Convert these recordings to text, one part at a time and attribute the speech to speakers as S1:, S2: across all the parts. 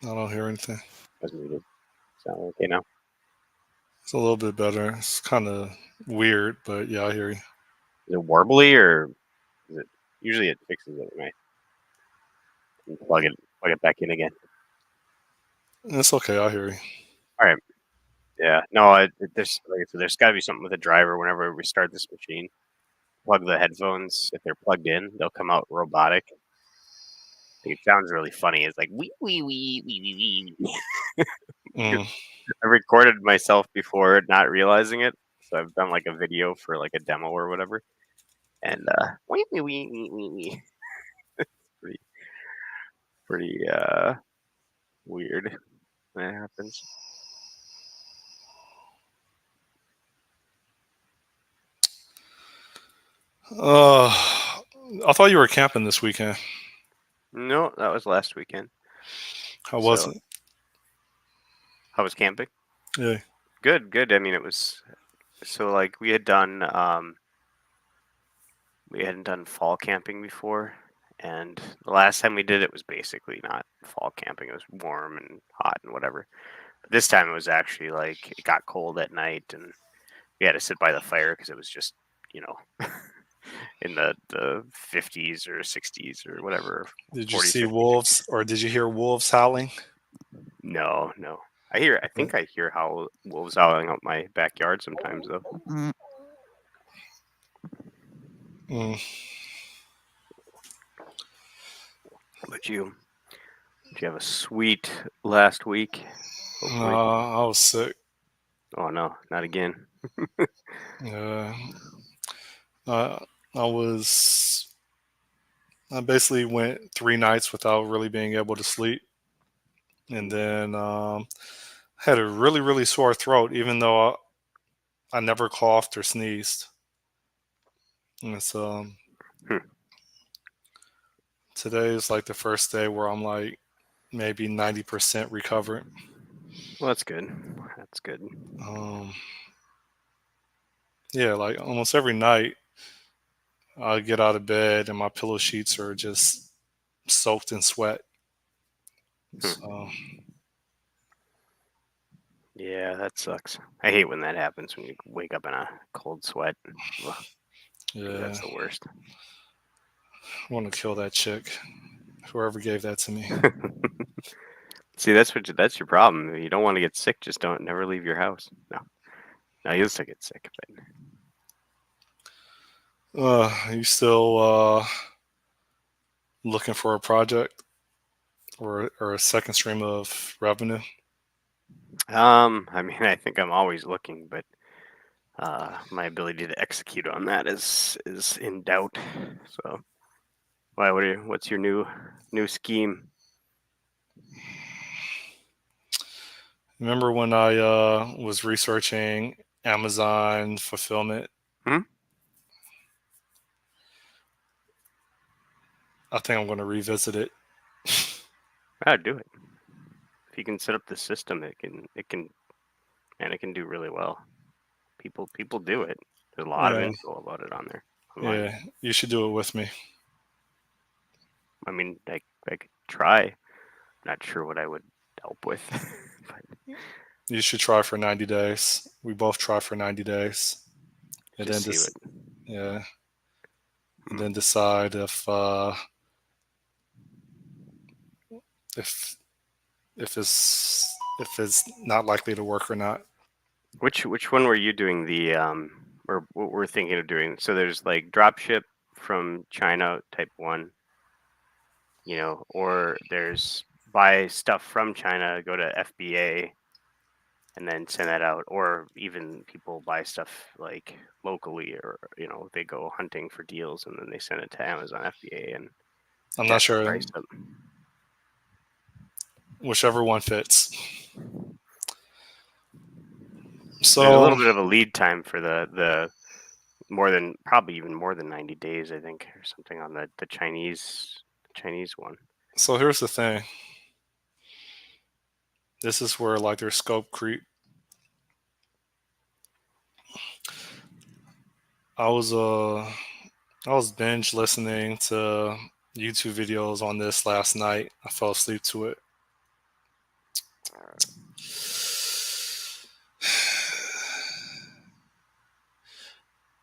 S1: I don't hear anything.
S2: I was muted. Sound okay now?
S1: It's a little bit better. It's kind of weird, but yeah, I hear you.
S2: Is it warbly or is it? Usually it fixes it when I plug it back in again.
S1: It's okay. I hear you.
S2: All right. Yeah. No. There's like I said, there's got to be something with the driver. Whenever we start this machine, plug the headphones. If they're plugged in, they'll come out robotic. It sounds really funny. It's like wee wee wee wee wee wee.
S1: Mm.
S2: I recorded myself before, not realizing it. So I've done like a video for like a demo or whatever, and wee wee wee wee wee wee. Pretty pretty weird when that happens.
S1: Uh, I thought you were camping this weekend.
S2: No, that was last weekend.
S1: How was
S2: So
S1: it?
S2: how was camping?
S1: Yeah.
S2: Good, good. I mean, it was so like we hadn't done fall camping before, and the last time we did it was basically not fall camping. It was warm and hot and whatever. But this time it was actually like it got cold at night, and we had to sit by the fire because it was just you know in the 50s or 60s or whatever,
S1: Did you
S2: 40s,
S1: see
S2: 50s,
S1: wolves
S2: 60s.
S1: or did you hear wolves howling?
S2: No, no. I think I hear how wolves howling out my backyard sometimes though.
S1: Mm.
S2: But you have a sweet last week, hopefully.
S1: I was sick.
S2: Oh no, not again.
S1: Uh, I, I was. I basically went 3 nights without really being able to sleep, and then had a really sore throat, even though I never coughed or sneezed. And so
S2: Hmm.
S1: today is like the first day where I'm like maybe 90% recovered.
S2: Well, that's good. That's good.
S1: Um, yeah, like almost every night I get out of bed and my pillow sheets are just soaked in sweat.
S2: Hmm.
S1: So
S2: Yeah, that sucks. I hate when that happens when you wake up in a cold sweat. Ugh, I think
S1: yeah,
S2: that's the worst.
S1: I want to kill that chick, whoever gave that to me.
S2: See, that's your problem. If you don't want to get sick, just don't never leave your house. No, no, you'll still get sick. But
S1: You still looking for a project or a second stream of revenue?
S2: I mean, I think I'm always looking, but my ability to execute on that is in doubt. So, why? What's your new scheme?
S1: Remember when I was researching Amazon fulfillment?
S2: Hmm?
S1: I think I'm going to revisit it.
S2: I'd do it. If you can set up the system, it can do really well. People do it. There's a lot of
S1: Yeah,
S2: info about it on there online.
S1: yeah, you should do it with me.
S2: I mean, I could try. Not sure what I would help with, but
S1: You should try for 90 days. We both try for 90 days, and
S2: just
S1: then
S2: see what.
S1: this, yeah, and
S2: Hmm.
S1: then decide if if it's not likely to work or not.
S2: Which one were you doing or what we're thinking of doing? So there's like drop ship from China type one, or there's buy stuff from China, go to FBA and then send that out, or even people buy stuff like locally, or they go hunting for deals and then they send it to Amazon FBA and
S1: I'm not
S2: jack the
S1: sure.
S2: price up.
S1: Whichever one fits.
S2: There's a
S1: So
S2: little bit of a lead time for the more than probably even more than 90 days, I think, or something on the Chinese one.
S1: so here's the thing. This is where like their scope creep. I was I was binge listening to YouTube videos on this last night. I fell asleep to it.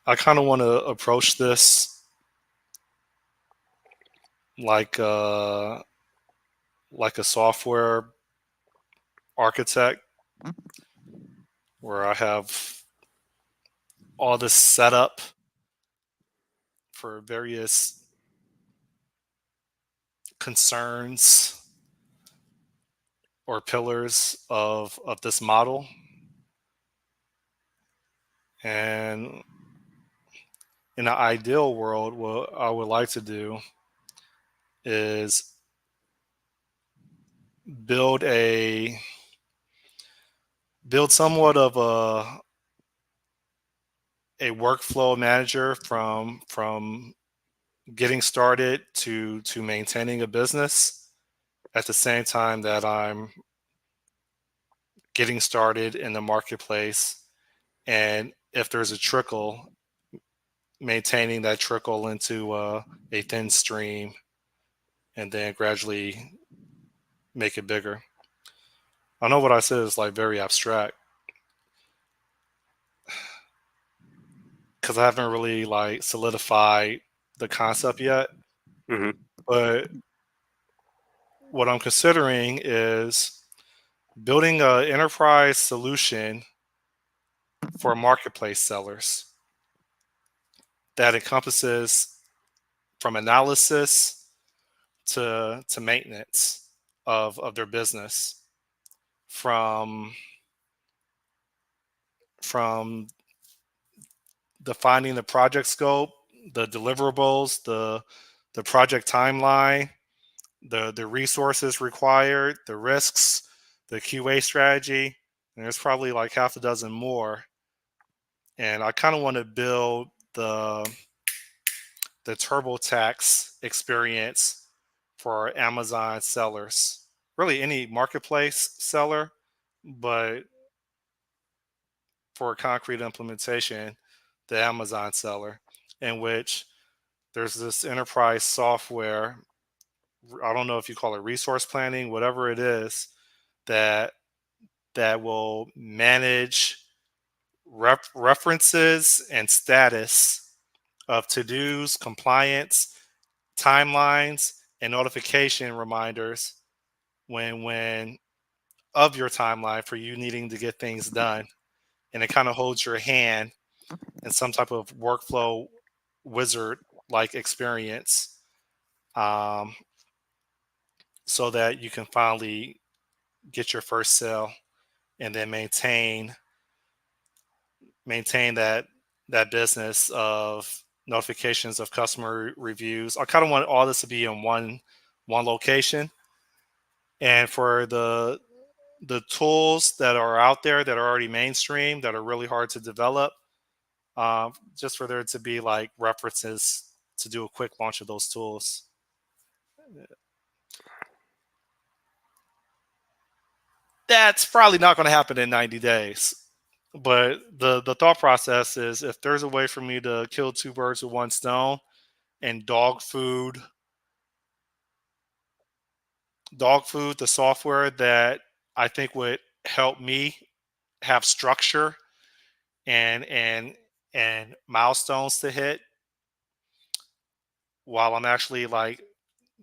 S1: I kind of want to approach this like like a software architect, where I have all this set up for various concerns or pillars of this model. And in an ideal world, what I would like to do is build a build somewhat of a workflow manager from getting started to maintaining a business, at the same time that I'm getting started in the marketplace, and if there's a trickle, maintaining that trickle into a thin stream, and then gradually make it bigger. I know what I said is like very abstract, because I haven't really like solidified the concept yet.
S2: Hmm.
S1: But what I'm considering is building an enterprise solution for marketplace sellers that encompasses from analysis to maintenance of their business, from from defining the project scope, the deliverables, the project timeline, the resources required, the risks, the QA strategy, and there's probably like half a dozen more. And I kind of want to build the TurboTax experience for Amazon sellers, really any marketplace seller, but for a concrete implementation, the Amazon seller, in which there's this enterprise software. I don't know if you call it resource planning, whatever it is, that that will manage references and status of to-dos, compliance, timelines, and notification reminders when of your timeline for you needing to get things done. And it kind of holds your hand in some type of workflow wizard like experience, um, so that you can finally get your first sale, and then maintain that business of notifications of customer reviews. I kind of want all this to be in one location. And for the tools that are out there that are already mainstream, that are really hard to develop, just for there to be like references to do a quick launch of those tools. That's probably not going to happen in 90 days. But the thought process is, if there's a way for me to kill two birds with one stone, and dog food, the software that I think would help me have structure and milestones to hit while I'm actually like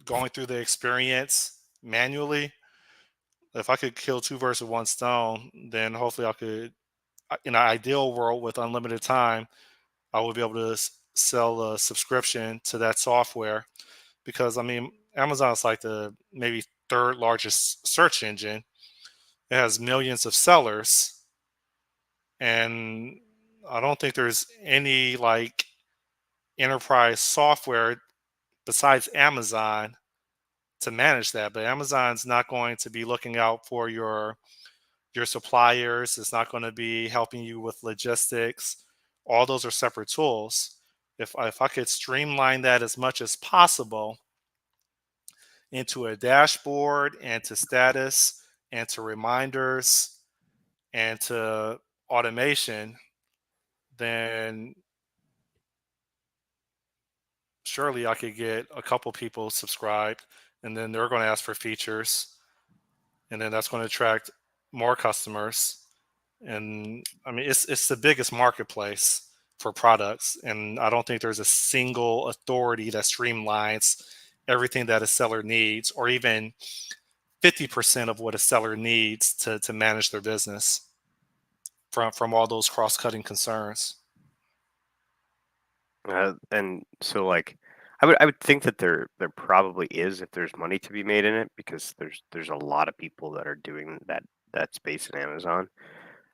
S1: going through the experience manually. If I could kill two birds with one stone, then hopefully I could, in an ideal world with unlimited time, I would be able to sell a subscription to that software. Because I mean, Amazon's like the maybe third largest search engine. It has millions of sellers, and I don't think there's any like enterprise software besides Amazon to manage that. But Amazon's not going to be looking out for your suppliers. It's not going to be helping you with logistics. All those are separate tools. If I could streamline that as much as possible into a dashboard, and to status, and to reminders, and to automation, then surely I could get a couple people subscribed, and then they're going to ask for features, and then that's going to attract more customers, and I mean it's the biggest marketplace for products, and I don't think there's a single authority that streamlines everything that a seller needs, or even 50% of what a seller needs to manage their business from all those cross-cutting concerns.
S2: And so like I would think that there probably is if there's money to be made in it, because there's a lot of people that are doing that space in Amazon.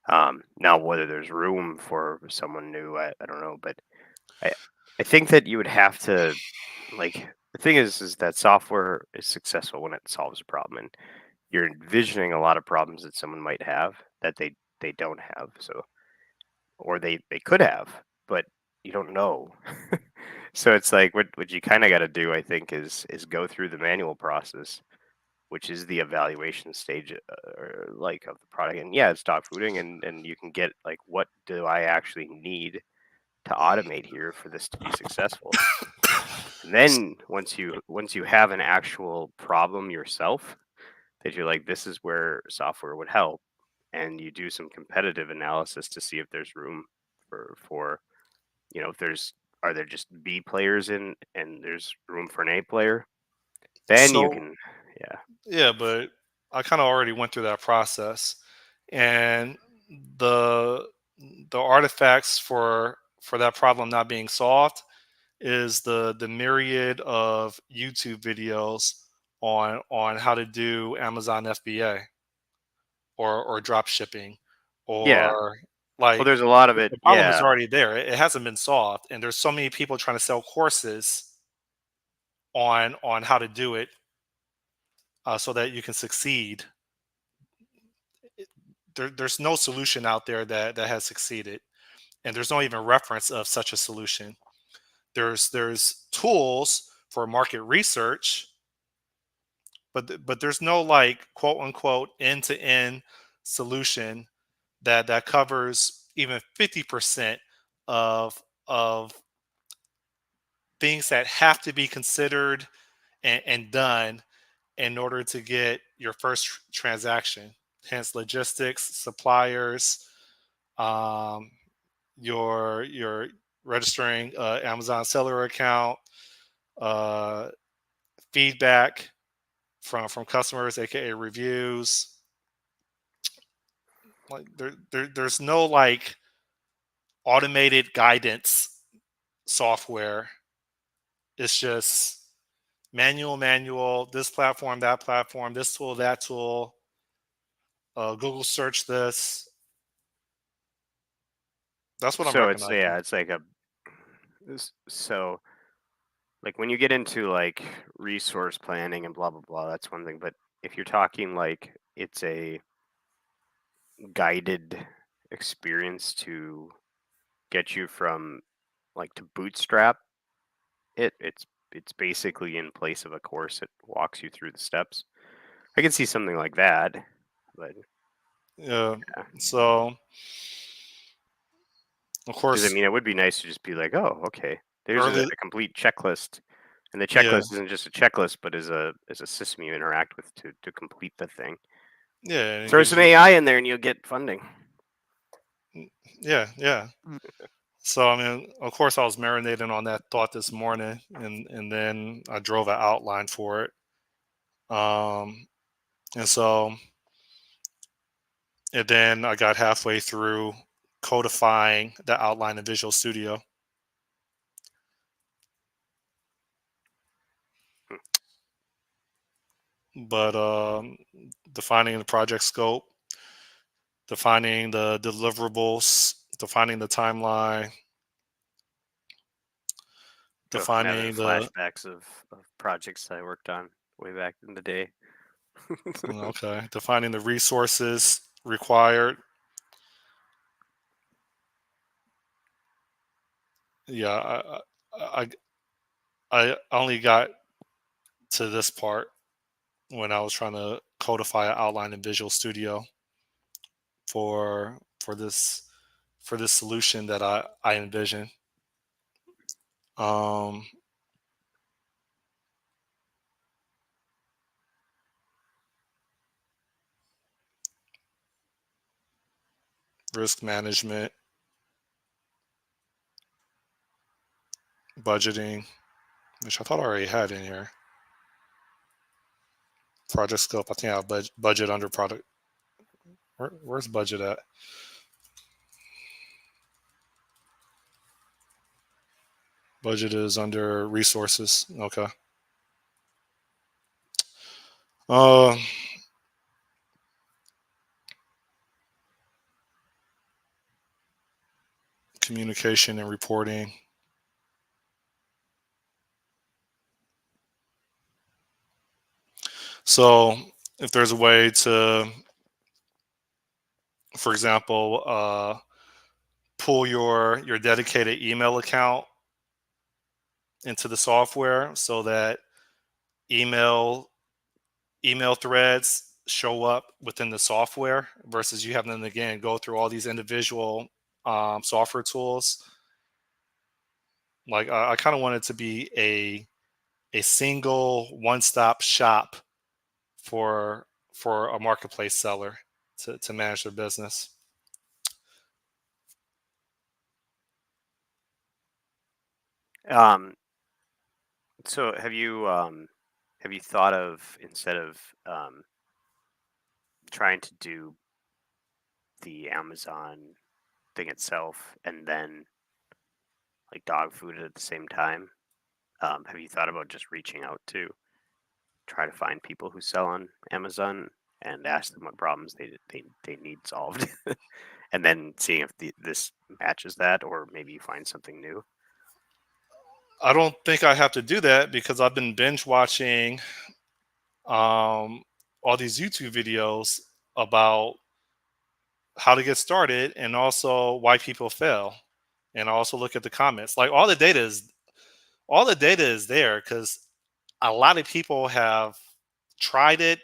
S2: Now whether there's room for someone new, I don't know, but I I think that you would have to, like, the thing is that software is successful when it solves a problem, and you're envisioning a lot of problems that someone might have that they don't have. So, or they could have, but you don't know. So it's like what you kind of got to do, I think, is go through the manual process, which is the evaluation stage, or like, of the product. And yeah, it's dog fooding, and you can get like, what do I actually need to automate here for this to be successful? And then once you have an actual problem yourself that you're like, this is where software would help, and you do some competitive analysis to see if there's room for if there's are there just B players in and there's room for an A player, then you
S1: So
S2: can. Yeah.
S1: yeah, but I kind of already went through that process, and the the artifacts for that problem not being solved is the myriad of YouTube videos on how to do Amazon FBA or drop shipping,
S2: Yeah.
S1: or
S2: Well,
S1: like
S2: there's a lot of it.
S1: the problem is
S2: Yeah.
S1: already there. It hasn't been solved, and there's so many people trying to sell courses on how to do it, so that you can succeed. There's no solution out there that has succeeded, and there's no even reference of such a solution. There's tools for market research, but there's no, like, quote unquote end to end solution that covers even 50% of of things that have to be considered and done in order to get your first transaction. Hence, logistics, suppliers, um, your registering Amazon seller account, uh, feedback from customers, aka reviews. Like there's no, like, automated guidance software. It's just manual, this platform, that platform, this tool, that tool, Google search this. That's what I'm
S2: So it's,
S1: recognizing.
S2: yeah, it's like so like when you get into like resource planning and blah blah blah, that's one thing. But if you're talking like it's a guided experience to get you from like to bootstrap it's basically in place of a course. It walks you through the steps. I can see something like that, but
S1: Yeah.
S2: yeah.
S1: So of
S2: Because I
S1: course,
S2: mean, it would be nice to just be like, oh, okay, there's
S1: early,
S2: a complete checklist, and the
S1: yeah,
S2: checklist isn't just a checklist, but is a system you interact with to complete the thing.
S1: yeah, and it
S2: Throw
S1: gives
S2: some
S1: you,
S2: AI in there, and you'll get funding.
S1: yeah, yeah. So I mean, of course, I was marinating on that thought this morning, and then I drove an outline for it. Um, and so, and then I got halfway through codifying the outline in Visual Studio, but defining the project scope, defining the deliverables, defining the timeline,
S2: Ugh, I'm having
S1: defining the,
S2: flashbacks of projects I worked on way back in the day.
S1: okay, defining the resources required. Yeah, I I only got to this part when I was trying to codify an outline in Visual Studio for this solution that I envision. Um, risk management, budgeting, which I thought I already had in here. Project scope. I think I have budget under product. Where's budget at? Budget is under resources. Okay. Uh, Communication and reporting. So if there's a way to, for example, pull your dedicated email account into the software so that email email threads show up within the software versus you having to again go through all these individual software tools. Like I kind of want it to be a single one-stop shop for a marketplace seller to manage their business.
S2: So have you thought of, instead of trying to do the Amazon thing itself and then like dog food at the same time, have you thought about just reaching out to try to find people who sell on Amazon and ask them what problems they need solved, and then seeing if this matches that, or maybe you find something new?
S1: I don't think I have to do that because I've been binge watching all these YouTube videos about how to get started and also why people fail. And I also look at the comments. Like all the data is there because a lot of people have tried it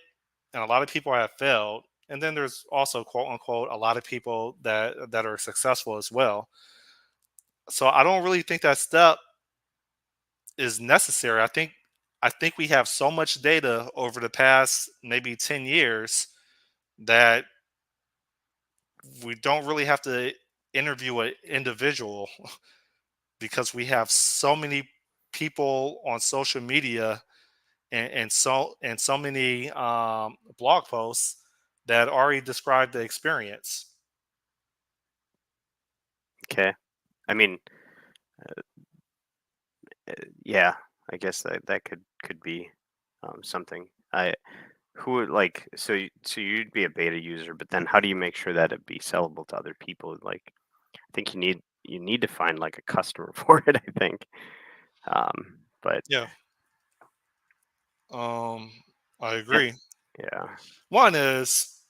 S1: and a lot of people have failed. And then there's also quote unquote a lot of people that are successful as well. So I don't really think that step is necessary. I think we have so much data over the past maybe 10 years that we don't really have to interview an individual because we have so many people on social media and so many blog posts that already describe the experience.
S2: Okay. I mean, yeah, I guess that could be something. I Who would like, so you'd be a beta user, but then how do you make sure that it be sellable to other people? Like, I think you need to find like a customer for it, I think. But
S1: Yeah, I
S2: eh,
S1: agree.
S2: yeah.
S1: One is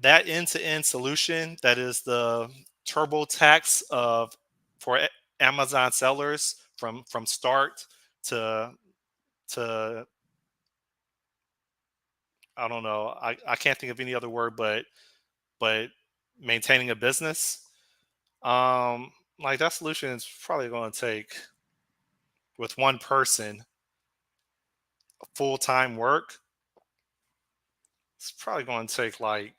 S1: that end-to-end solution that is the TurboTax of for Amazon sellers from start to to I don't know. I can't think of any other word but maintaining a business. Like that solution is probably going to take with one person full-time work. It's probably going to take like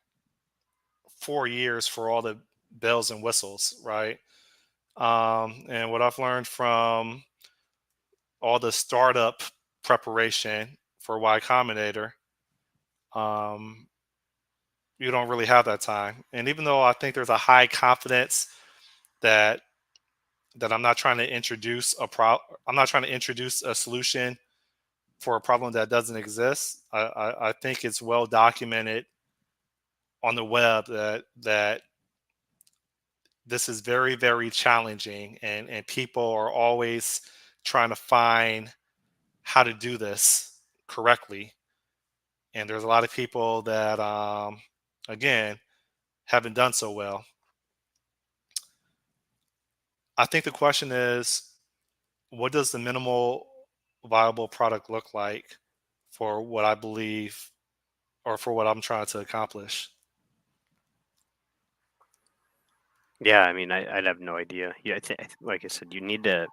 S1: 4 years for all the bells and whistles, right? And what I've learned from all the startup preparation for Y Combinator, um, you don't really have that time. And even though I think there's a high confidence that I'm not trying to introduce I'm not trying to introduce a solution for a problem that doesn't exist. I think it's well documented on the web that this is very very challenging and people are always trying to find how to do this correctly. And there's a lot of people that again haven't done so well. I think the question is, what does the minimal viable product look like for what I believe or for what I'm trying to accomplish?
S2: Yeah, I mean, I'd have no idea. Yeah, like I said, you need to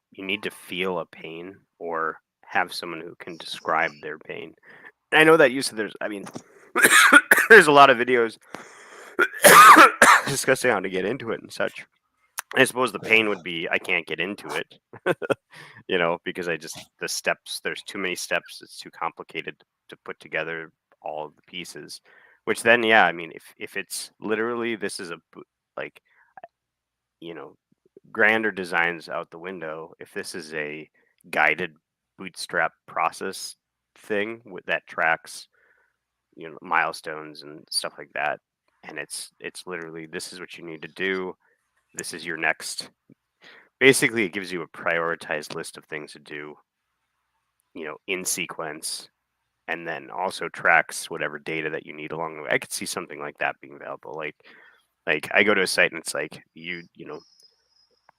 S2: feel a pain or have someone who can describe their pain. I know that there's a lot of videos discussing how to get into it and such. I suppose the pain would be I can't get into it, because the steps, there's too many steps. It's too complicated to put together all of the pieces. Which then, yeah, I mean, if it's literally this is like, you know, grander designs out the window, if this is a guided bootstrap process thing that tracks, milestones and stuff like that, and it's literally this is what you need to do. This is your next. Basically, it gives you a prioritized list of things to do, in sequence, and then also tracks whatever data that you need along the way. I could see something like that being available. Like I go to a site and it's like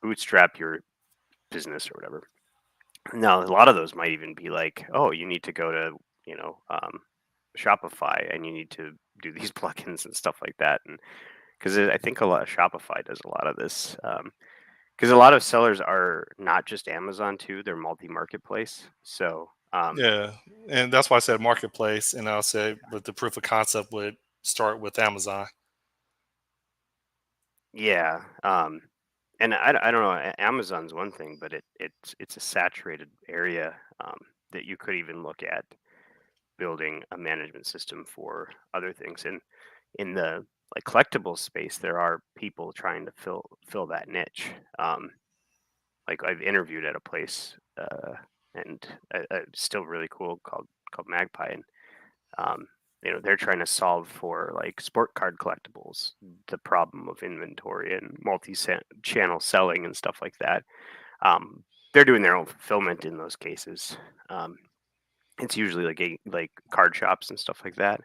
S2: bootstrap your business or whatever. Now, a lot of those might even be like, oh, you need to go to, Shopify and you need to do these plugins and stuff like that. And because I think a lot of Shopify does a lot of this. Because a lot of sellers are not just Amazon too; they're multi-marketplace. So
S1: Yeah, and that's why I said marketplace, and I'll say, but the proof of concept would start with Amazon.
S2: yeah, and I don't know. Amazon's one thing, but it's a saturated area that you could even look at building a management system for other things. And in the like collectible space, there are people trying to fill that niche. Like I've interviewed at a place, and still really cool called Magpie, and um, they're trying to solve for like sport card collectibles, the problem of inventory and multi-channel selling and stuff like that. They're doing their own fulfillment in those cases. Um, it's usually like card shops and stuff like that.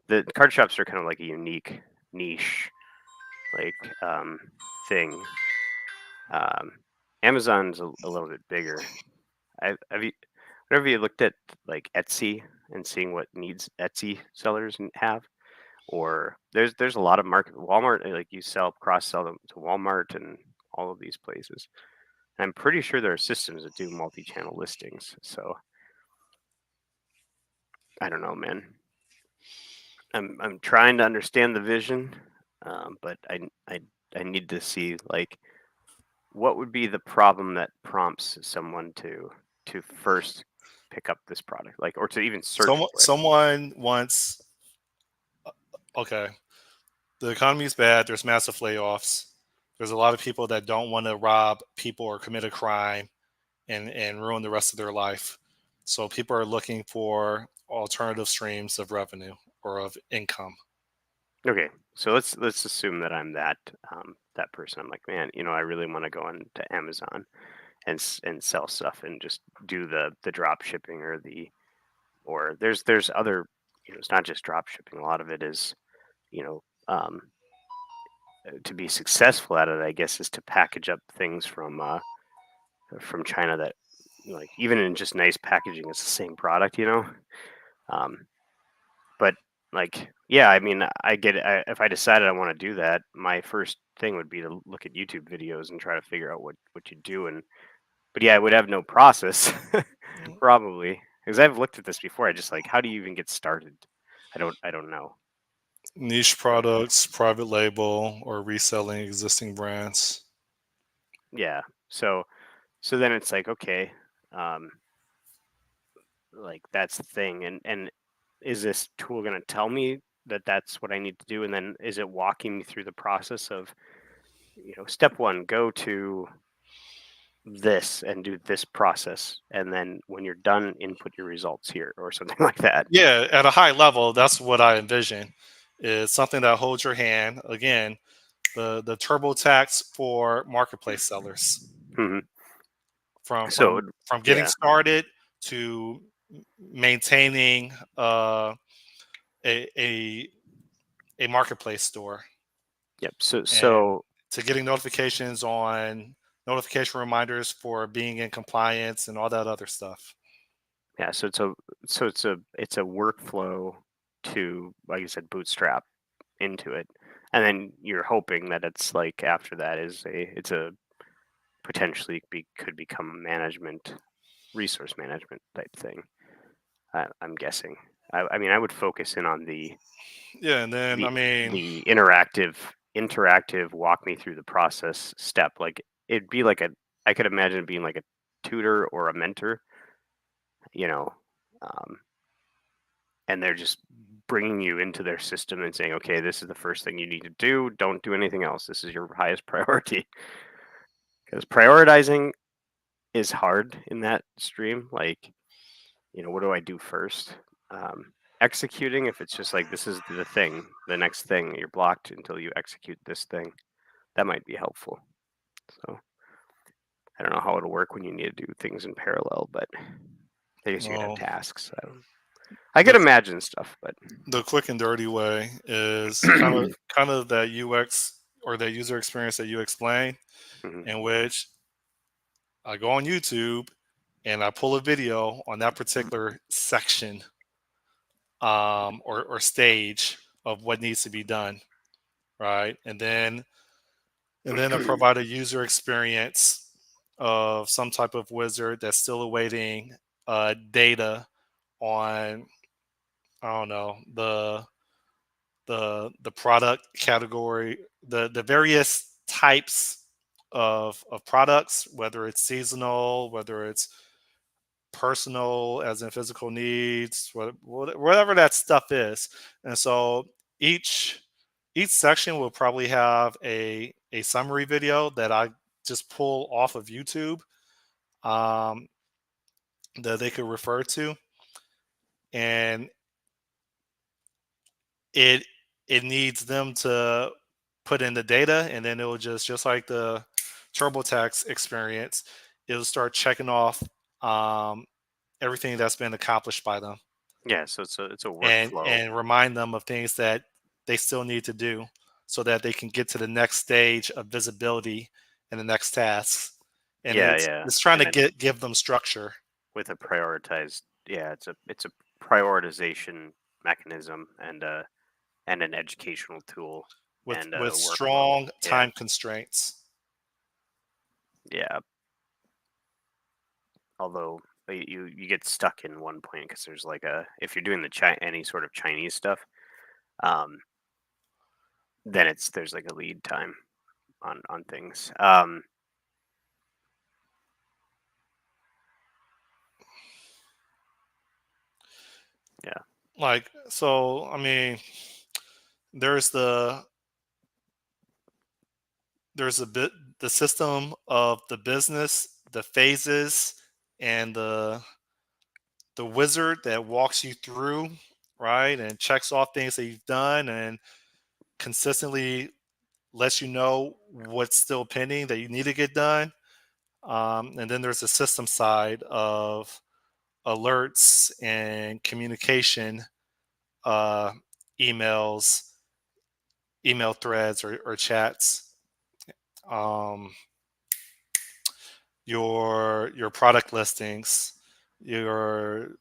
S2: The card shops are kind of like a unique niche like thing. Um, Amazon's a little bit bigger. Have you whenever you looked at like Etsy and seeing what needs Etsy sellers have? Or there's a lot of market Walmart, like you cross sell them to Walmart and all of these places. I'm pretty sure there are systems that do multi-channel listings. So I don't know, man. I'm trying to understand the vision, but I need to see like what would be the problem that prompts someone to first pick up this product, like, or to even search for it.
S1: Someone wants. Okay, the economy is bad. There's massive layoffs. There's a lot of people that don't want to rob people or commit a crime and ruin the rest of their life. So people are looking for alternative streams of revenue or of income.
S2: Okay, so let's assume that I'm that person. I'm like, man, I really want to go into Amazon and sell stuff and just do the drop shipping or there's other, it's not just drop shipping. A lot of it is, you know, um, to be successful at it, I guess, is to package up things from China that, like, even in just nice packaging, it's the same product. Um, but like, yeah, I mean, I get it. If I decided I want to do that, my first thing would be to look at YouTube videos and try to figure out what you do. And but yeah, I would have no process probably because I've looked at this before. I just like, how do you even get started? I don't know.
S1: Niche
S2: So
S1: products, private label, or reselling existing brands.
S2: yeah, so then it's like, okay, um, like that's the thing, and is this tool going to tell me that that's what I need to do, and then is it walking me through the process of, step one, go to this and do this process, and then when you're done, input your results here or something like that.
S1: Yeah, at a high level, that's what I envision. Is something that holds your hand. Again, the TurboTax for marketplace sellers.
S2: Hmm.
S1: From
S2: So
S1: from from getting
S2: yeah,
S1: started to maintaining a, a a marketplace store,
S2: yep. So
S1: and
S2: so
S1: to getting notifications on notification reminders for being in compliance and all that other stuff.
S2: yeah, so it's a workflow to, like you said, bootstrap into it, and then you're hoping that it's like after that it's a potentially could become a resource management type thing. I'm guessing. I mean, I would focus in on
S1: Yeah, and then
S2: the
S1: I mean,
S2: the interactive walk me through the process step. Like it'd be like a I could imagine it being like a tutor or a mentor, you know, um, and they're just bringing you into their system and saying, okay, this is the first thing you need to do. Don't do anything else. This is your highest priority. Because prioritizing is hard in that stream. Like, what do I do first? Executing, if it's just like this is the thing, the next thing, you're blocked until you execute this thing, that might be helpful. So I don't know how it'll work when you need to do things in parallel, but I guess you could have
S1: well,
S2: tasks. I could
S1: the
S2: imagine stuff, but
S1: the quick and dirty way is kind of that UX or that user experience that you explain,
S2: Mhm.
S1: in which I go on YouTube and I pull a video on that particular section, or stage of what needs to be done, right? And then I provide a user experience of some type of wizard that's still awaiting data on, I don't know, the product category, the various types of products, whether it's seasonal, whether it's personal, as in physical needs, whatever that stuff is. And so each each section will probably have a summary video that I just pull off of YouTube, um, that they could refer to, and it it needs them to put in the data, and then it will just like the TurboTax experience, it'll start checking off um, everything that's been accomplished by them,
S2: Yeah, so it's a
S1: and
S2: workflow.
S1: and remind them of things that they still need to do so that they can get to the next stage of visibility and the next tasks. And
S2: Yeah,
S1: it's
S2: yeah,
S1: it's trying
S2: and
S1: to
S2: then
S1: give them structure
S2: with a prioritized, yeah, it's a prioritization mechanism and an educational tool and a
S1: with
S2: workflow.
S1: strong
S2: Yeah,
S1: time constraints.
S2: yeah. Although you get stuck in one point because there's like a if you're doing any sort of Chinese stuff, um, then there's like a lead time on things. Yeah,
S1: Like, so I mean, there's the there's a bit the system of the business, the phases, and the wizard that walks you through, right, and checks off things that you've done and consistently lets you know what's still pending that you need to get done. And then there's the system side of alerts and communication, uh, emails, email threads, or chats. Um, your product listings, your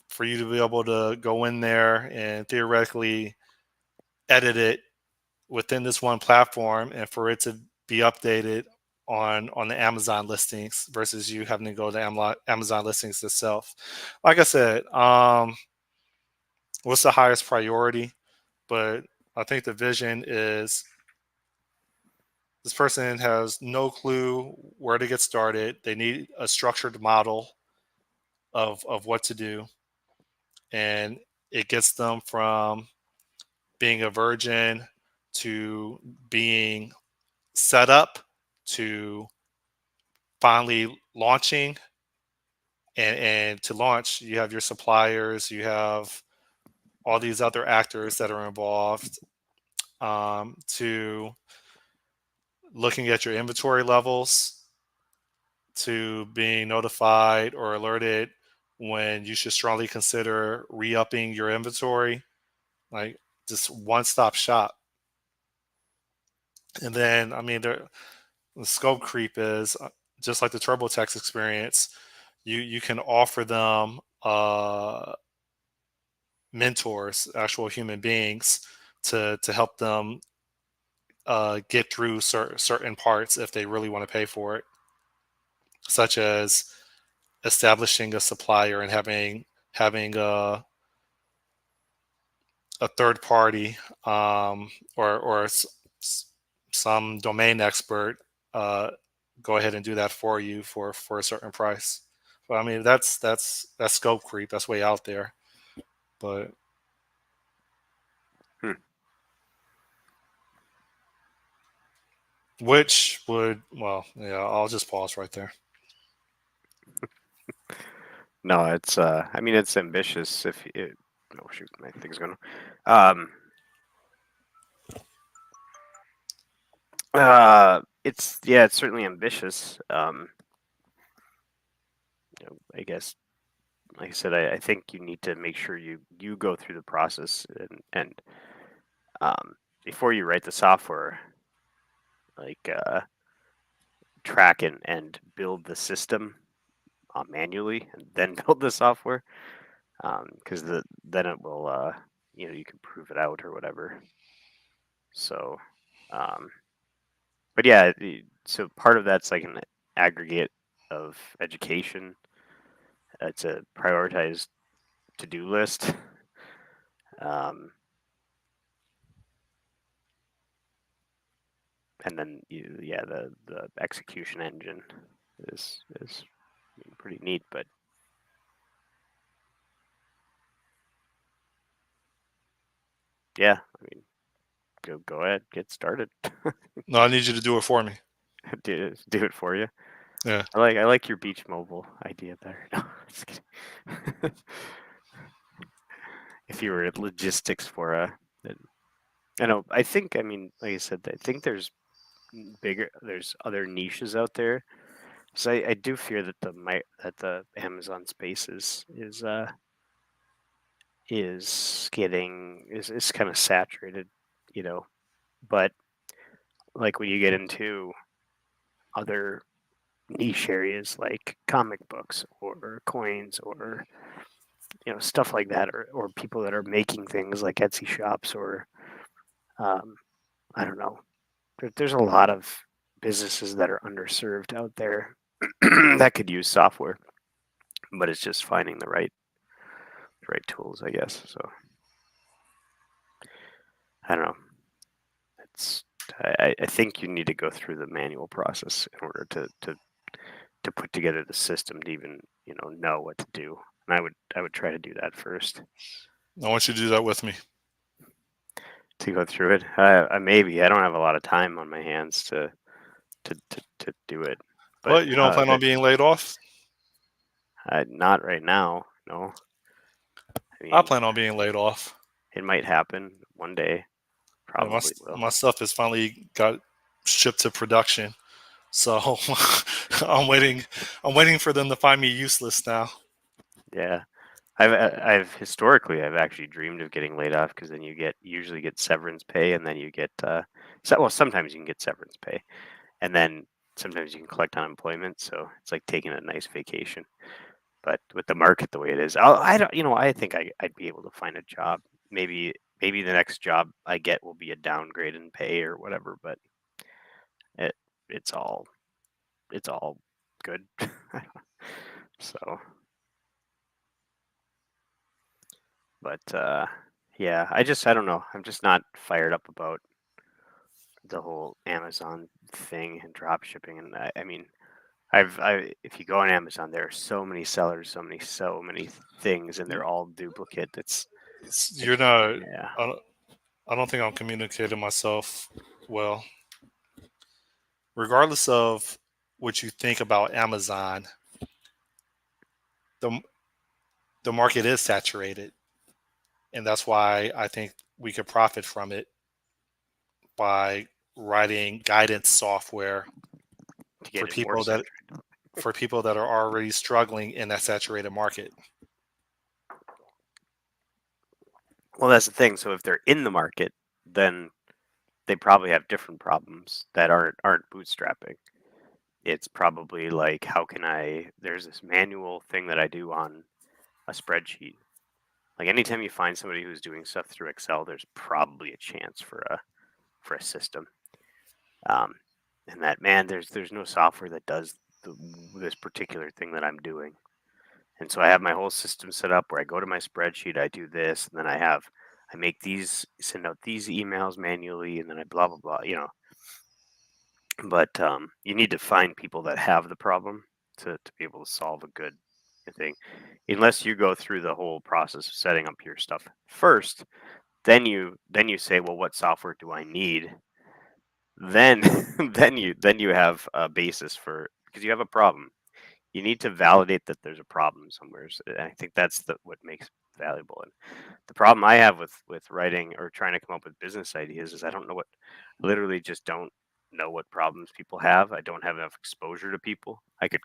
S1: for you to be able to go in there and theoretically edit it within this one platform, and for it to be updated on the Amazon listings versus you having to go to Amazon listings itself. Like I said, what's the highest priority? But I think the vision is this person has no clue where to get started. They need a structured model of what to do, and it gets them from being a virgin to being set up to finally launching. And to launch, you have your suppliers, you have all these other actors that are involved, to looking at your inventory levels, to being notified or alerted when you should strongly consider re-upping your inventory, like just one-stop shop. And then, I mean, the scope creep is just like the TurboTax experience. You can offer them mentors, actual human beings, to help them get through certain parts if they really want to pay for it, such as establishing a supplier and having a third party, or some domain expert uh, go ahead and do that for you for a certain price. But I mean, that's scope creep. That's way out there. But
S2: Hmm.
S1: which would, well, yeah, I'll just pause right there.
S2: No, it's I mean it's ambitious if it, oh shoot, my thing's going. Um it's yeah, it's certainly ambitious. I guess like I said, I think you need to make sure you go through the process and um before you write the software, like track and build the system manually and then build the software because then it will you can prove it out or whatever. So, um, but yeah, so part of that's like an aggregate of education. It's a prioritized to-do list. Um, and then yeah, the execution engine is pretty neat. But yeah, I mean, go ahead, get started.
S1: No, I need you to do it for me.
S2: Do it for you.
S1: Yeah.
S2: I like your beach mobile idea better. No, just kidding. If you were at logistics for I know. I think. I mean, like I said, I think there's other niches out there. So I do fear that the Amazon space is getting is kind of saturated, you know. But like when you get into other niche areas like comic books or coins or stuff like that, or people that are making things like Etsy shops or um, I don't know. There's a lot of businesses that are underserved out there that could use software, but it's just finding the right tools, I guess. So I don't know. It's I think you need to go through the manual process in order to put together the system to even know what to do. And I would try to do that first
S1: I want you to do that with me.
S2: to go through it. Maybe I don't have a lot of time on my hands to do it, but
S1: What? You don't plan on being laid off?
S2: not right now. No, I
S1: I
S2: mean
S1: plan on being laid off.
S2: it might happen one day.
S1: Yeah,
S2: Probably will.
S1: my stuff has finally got shipped to production. So I'm waiting. I'm waiting for them to find me useless now.
S2: Yeah, I've historically I've actually dreamed of getting laid off because then usually get severance pay and then you get well sometimes you can get severance pay and then sometimes you can collect unemployment, so it's like taking a nice vacation. But with the market the way it is, I don't I think I'd be able to find a job. Maybe the next job I get will be a downgrade in pay or whatever, but it it's all it's all good. So, but yeah, I don't know. I'm just not fired up about the whole Amazon thing and drop shipping. And I mean, if you go on Amazon, there are so many sellers, so many things, and they're all duplicate. It,
S1: You're not.
S2: yeah,
S1: I don't think I'm communicating myself well. Regardless of what you think about Amazon, the the market is saturated, and that's why I think we could profit from it by writing guidance software
S2: to
S1: for
S2: get it more
S1: people that
S2: saturated.
S1: are already struggling in that saturated market.
S2: Well, that's the thing. So if they're in the market, then they probably have different problems that aren't bootstrapping. It's probably like, how can I? There's this manual thing that I do on a spreadsheet. Like anytime you find somebody who's doing stuff through Excel, there's probably a chance for a system. Um, and that man, there's no software that does this particular thing that I'm doing. And so I have my whole system set up where I go to my spreadsheet, I do this, and then I send out these emails manually, and then I blah blah blah. But you need to find people that have the problem to be able to solve a good thing. Unless you go through the whole process of setting up your stuff first, then you say, well, what software do I need? Then then you have a basis for, because you have a problem. You need to validate that there's a problem somewhere. And I think that's what makes it valuable. And the problem I have with writing or trying to come up with business ideas is I literally just don't know what problems people have. I don't have enough exposure to people. I could,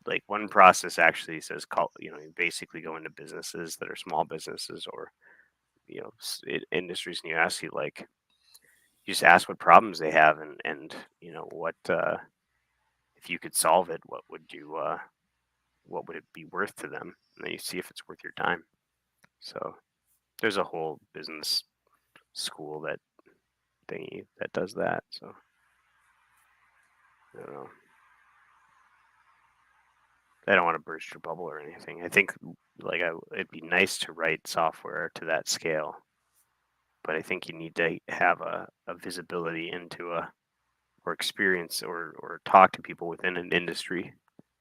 S2: like, one process actually says, call, you basically go into businesses that are small businesses, or industries, and you just ask what problems they have, and what, if you could solve it, what would it be worth to them, and then you see if it's worth your time. So there's a whole business school that does that. So I don't know. I don't want to burst your bubble or anything. I think, like, it'd be nice to write software to that scale, but I think you need to have a visibility into or experience, or talk to people within an industry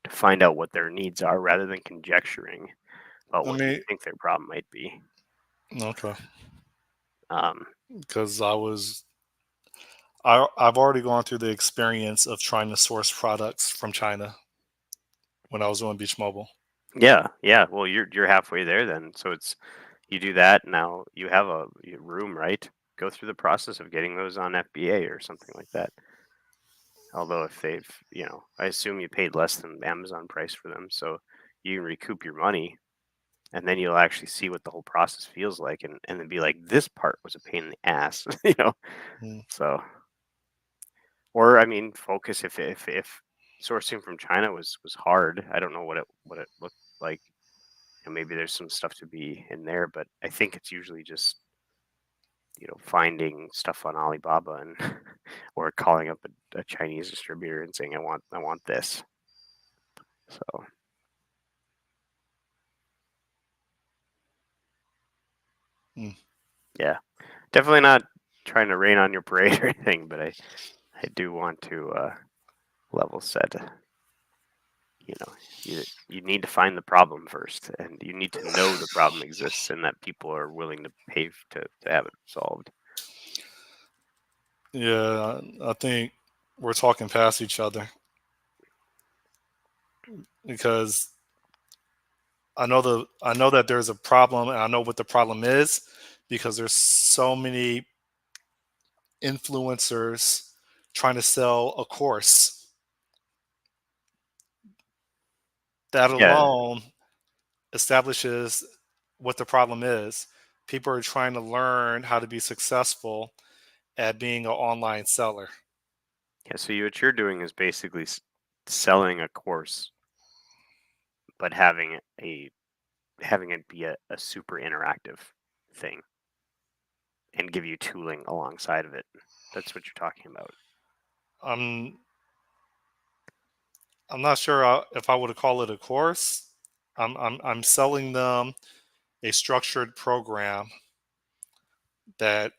S2: to find out what their needs are, rather than conjecturing about
S1: I
S2: what you
S1: mean,
S2: think their problem might be.
S1: okay,
S2: Um,
S1: because I've already gone through the experience of trying to source products from China when I was doing Beach Mobile.
S2: yeah, yeah. Well, you're halfway there then. So you do that now. You have a room, right? Go through the process of getting those on FBA or something like that. Although if I assume you paid less than Amazon price for them, so you can recoup your money, and then you'll actually see what the whole process feels like, and then be like, this part was a pain in the ass,
S1: Mm.
S2: So, or, I mean, focus, if sourcing from China was hard. I don't know what it looked like. Maybe there's some stuff to be in there, but I think it's usually just finding stuff on Alibaba, and or calling up a Chinese distributor and saying, I want this. So
S1: Mm.
S2: yeah, definitely not trying to rain on your parade or anything, but I do want to level set. You need to find the problem first, and you need to know the problem exists, and that people are willing to pay to have it solved.
S1: Yeah, I think we're talking past each other because I know that there's a problem, and I know what the problem is because there's so many influencers trying to sell a course. That
S2: Yeah,
S1: alone establishes what the problem is. People are trying to learn how to be successful at being an online seller.
S2: yeah. So what you're doing is basically selling a course, but having it be a super interactive thing, and give you tooling alongside of it. That's what you're talking about.
S1: I'm I'm not sure if I would call it a course. I'm selling them a structured program that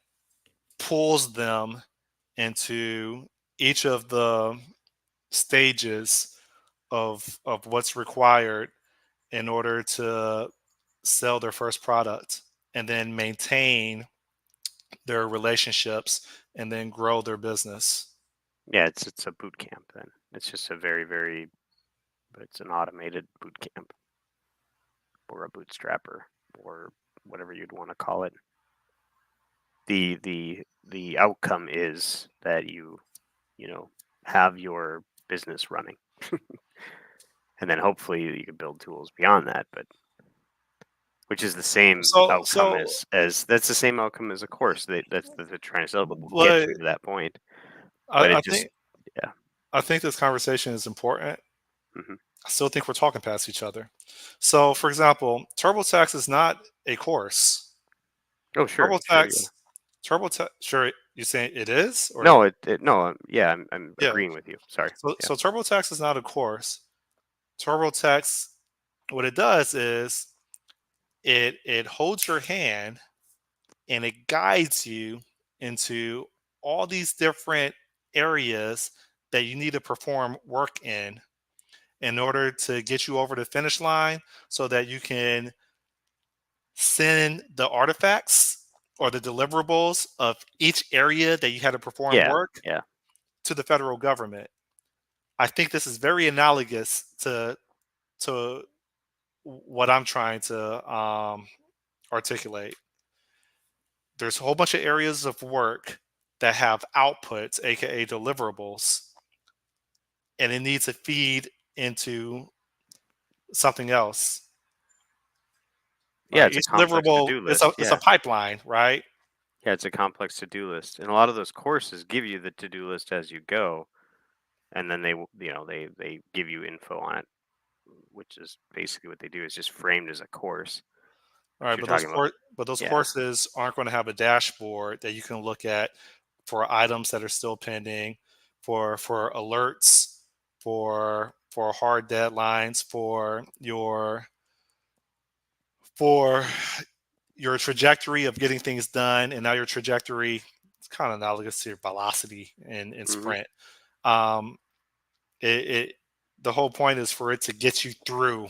S1: pulls them into each of the stages of what's required in order to sell their first product and then maintain their relationships and then grow their business.
S2: Yeah, it's a boot camp then. It's just a very, very, but it's an automated boot camp, or a bootstrapper, or whatever you'd want to call it. The outcome is that you know have your business running, and then hopefully you can build tools beyond that. But which is the same
S1: So
S2: outcome
S1: so
S2: as that's the same outcome as a course that's what they're trying to sell, but we'll get
S1: but
S2: you to that point. But
S1: I
S2: it just,
S1: think
S2: yeah.
S1: I think this conversation is important.
S2: Hmm.
S1: I still think we're talking past each other. So, for example, TurboTax is not a course.
S2: Oh, sure, sure, yeah.
S1: TurboTax, TurboTax. Sure, you saying it is, or
S2: No, no, yeah, I'm
S1: yeah.
S2: agreeing with you. Sorry. Yeah.
S1: So TurboTax is not a course. TurboTax, what it does is it holds your hand and it guides you into all these different areas that you need to perform work in order to get you over the finish line so that you can send the artifacts or the deliverables of each area that you had to perform
S2: Yeah,
S1: work
S2: yeah,
S1: to the federal government. I think this is very analogous to what I'm trying to articulate. There's a whole bunch of areas of work that have outputs, aka deliverables, and it needs to feed into something else.
S2: yeah.
S1: Right?
S2: It's a
S1: Each
S2: complex
S1: deliverable
S2: to-do
S1: is
S2: list.
S1: a
S2: Yeah,
S1: pipeline, right?
S2: yeah. It's a complex to-do list, and a lot of those courses give you the to-do list as you go, and then they give you info on it, which is basically what they do. Is just framed as a course.
S1: All
S2: But
S1: right,
S2: you're talking about,
S1: but those
S2: yeah.
S1: courses aren't going to have a dashboard that you can look at for items that are still pending, for alerts, for hard deadlines, for your trajectory of getting things done, and now your trajectory is kind of analogous to your velocity in
S2: Hmm.
S1: sprint. Um, it the whole point is for it to get you through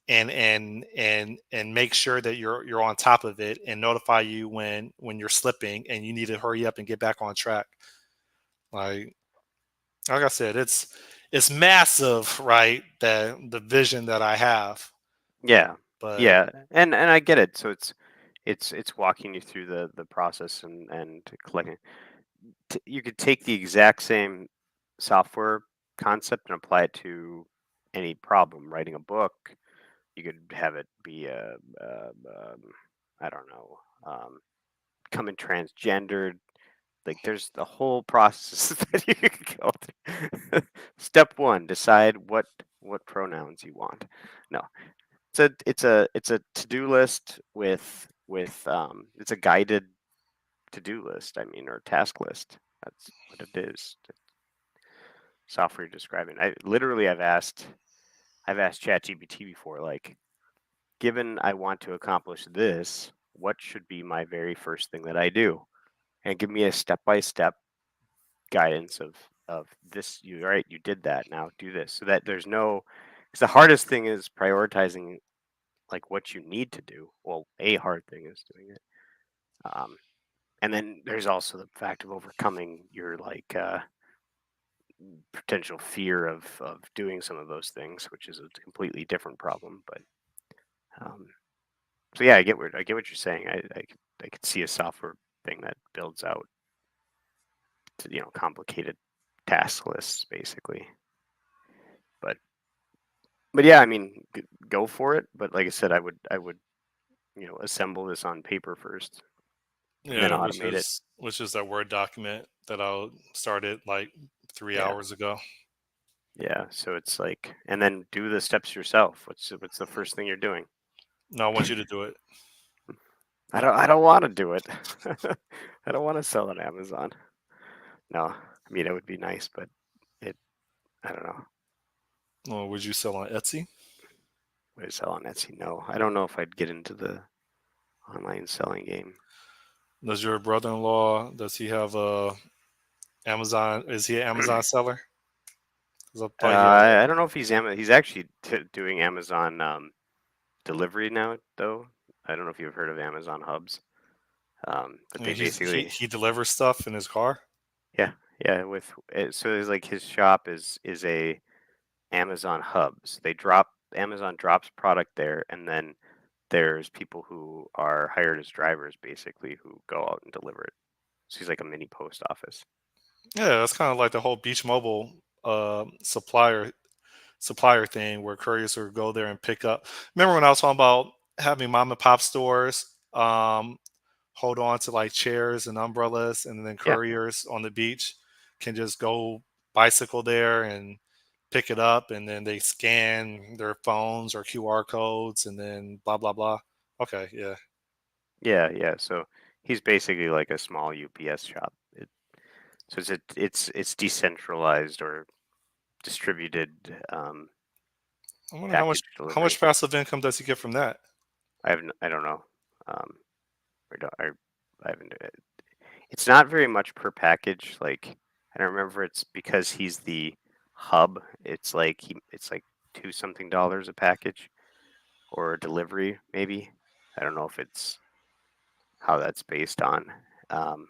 S1: and make sure that you're on top of it and notify you when you're slipping and you need to hurry up and get back on track. Like like I said, it's massive, right? The vision that I have,
S2: Yeah,
S1: but
S2: yeah, and I get it. So it's walking you through the process and collecting. You could take the exact same software concept and apply it to any problem. Writing a book, you could have it be I don't know, coming transgendered. Like there's the whole process that you could go through. Step one: decide what pronouns you want. No, it's a to-do list with it's a guided to-do list. I mean, or task list. That's what it is. The software you're describing. I've asked ChatGPT before, like, given I want to accomplish this, what should be my very first thing that I do? And give me a step-by-step guidance of this. You all right? You did that. Now do this. So that there's no. Because the hardest thing is prioritizing like what you need to do. Well, a hard thing is doing it. Um, and then there's also the fact of overcoming your like potential fear of doing some of those things, which is a completely different problem. But um, so yeah, I get what you're saying. I could see a software thing that builds out to, complicated task lists basically. But but yeah, I mean, go for it. But like I said, I would assemble this on paper first and then
S1: yeah,
S2: automate it.
S1: which is that Word document that I started like three
S2: Yeah.
S1: hours ago.
S2: Yeah, so it's like, and then do the steps yourself. What's the first thing you're doing?
S1: No, I want you to do it.
S2: I don't want to do it. I don't want to sell on Amazon. No, I mean it would be nice, but it I don't know.
S1: Or would you sell on Etsy?
S2: Would I sell on Etsy? No, I don't know if I'd get into the online selling game.
S1: Does your brother-in-law, does he have a Amazon? Is he an Amazon seller? 'Cause I thought he had a,
S2: I don't know if he's actually doing Amazon delivery now though. I don't know if you've heard of Amazon hubs, but
S1: I
S2: they
S1: mean,
S2: basically
S1: he delivers stuff in his car.
S2: yeah, yeah, with so it's like his shop is a Amazon hubs. Amazon drops product there, and then there's people who are hired as drivers, basically, who go out and deliver it. So he's like a mini post office.
S1: Yeah, that's kind of like the whole Beach Mobile supplier thing where couriers would go there and pick up. Remember when I was talking about having mom and pop stores hold on to like chairs and umbrellas, and then
S2: Yeah,
S1: couriers on the beach can just go bicycle there and pick it up, and then they scan their phones or QR codes, and then blah blah blah. Okay, yeah.
S2: yeah, yeah. So he's basically like a small UPS shop. So it's decentralized or distributed
S1: I wonder
S2: package
S1: how much
S2: delivery.
S1: passive income does he get from that?
S2: I don't know. Um, I don't. I haven't. It's not very much per package. Like I don't remember. It's because he's the hub. It's like $2 something a package or delivery maybe. I don't know if it's how that's based on. Um,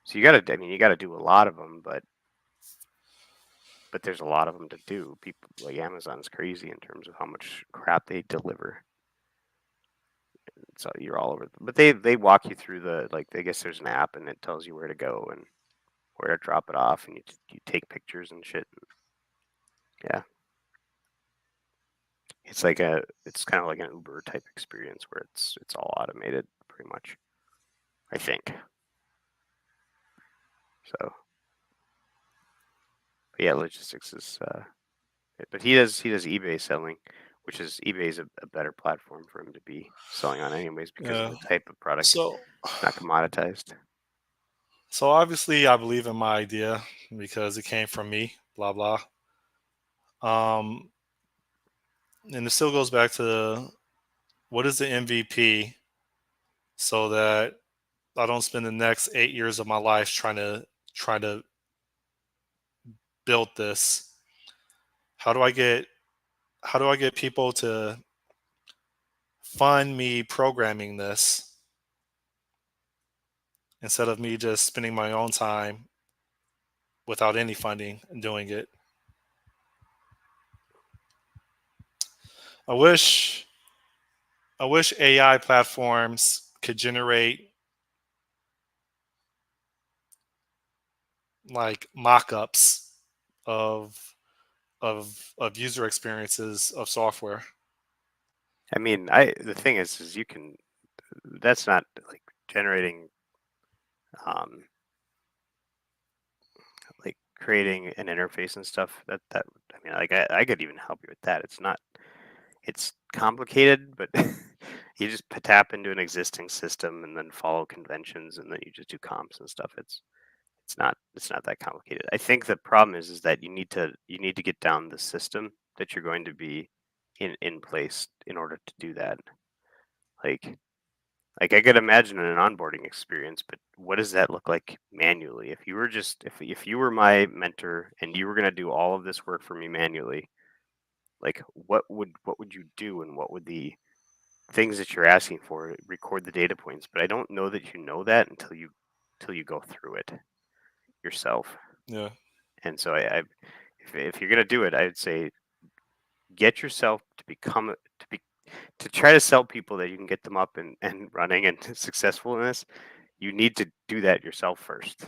S2: so you got to. I mean, you got to do a lot of them, but there's a lot of them to do. People like Amazon's crazy in terms of how much crap they deliver. So you're all over. But they walk you through the like. I guess there's an app and it tells you where to go and where to drop it off, and you take pictures and shit. Yeah, it's kind of like an Uber type experience where it's all automated pretty much. I think so. But yeah, logistics is. But he does eBay selling, which is eBay's a better platform for him to be selling on anyways because of
S1: Yeah.
S2: the type of product.
S1: So,
S2: It's not commoditized.
S1: so obviously, I believe in my idea because it came from me. Blah blah. Um, and it still goes back to what is the MVP, so that I don't spend the next 8 years of my life trying to build this. How do I get how do I get people to fund me programming this instead of me just spending my own time without any funding and doing it? I wish I wish AI platforms could generate like mock-ups of of user experiences of software.
S2: I mean, I the thing is you can. That's not like generating, um, like creating an interface and stuff. That I mean, like I could even help you with that. It's not. It's complicated, but you just tap into an existing system and then follow conventions, and then you just do comps and stuff. It's not that complicated. I think the problem is that you need to get down the system that you're going to be in place in order to do that. Like like I could imagine an onboarding experience, but what does that look like manually? If you were just if you were my mentor and you were going to do all of this work for me manually, like what would you do and what would the things that you're asking for record the data points? But I don't know that you know that until you go through it yourself.
S1: Yeah.
S2: And so if you're going to do it, I'd say get yourself to become to be to try to sell people that you can get them up and running and successful in this. You need to do that yourself first.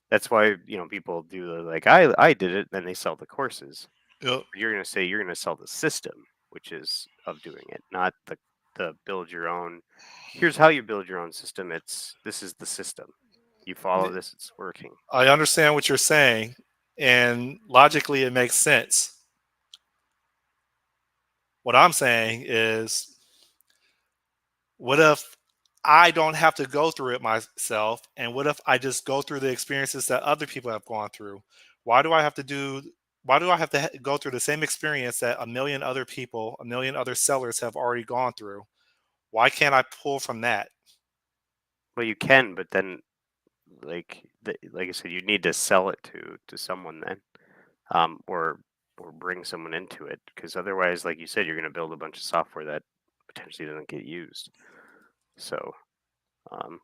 S2: That's why people do the like I did it, then they sell the courses.
S1: Yep.
S2: You're gonna say you're gonna sell the system, which is of doing it, not the build your own. Here's how you build your own system. This is the system. You follow this, it's working.
S1: I understand what you're saying, and logically it makes sense. What I'm saying is, what if I don't have to go through it myself? And what if I just go through the experiences that other people have gone through? Why do I have to do why do I have to go through the same experience that a million other people, a million other sellers have already gone through? Why can't I pull from that?
S2: Well, you can, but then like I said, you need to sell it to someone then, or bring someone into it, because otherwise, like you said, you're going to build a bunch of software that potentially doesn't get used. So um,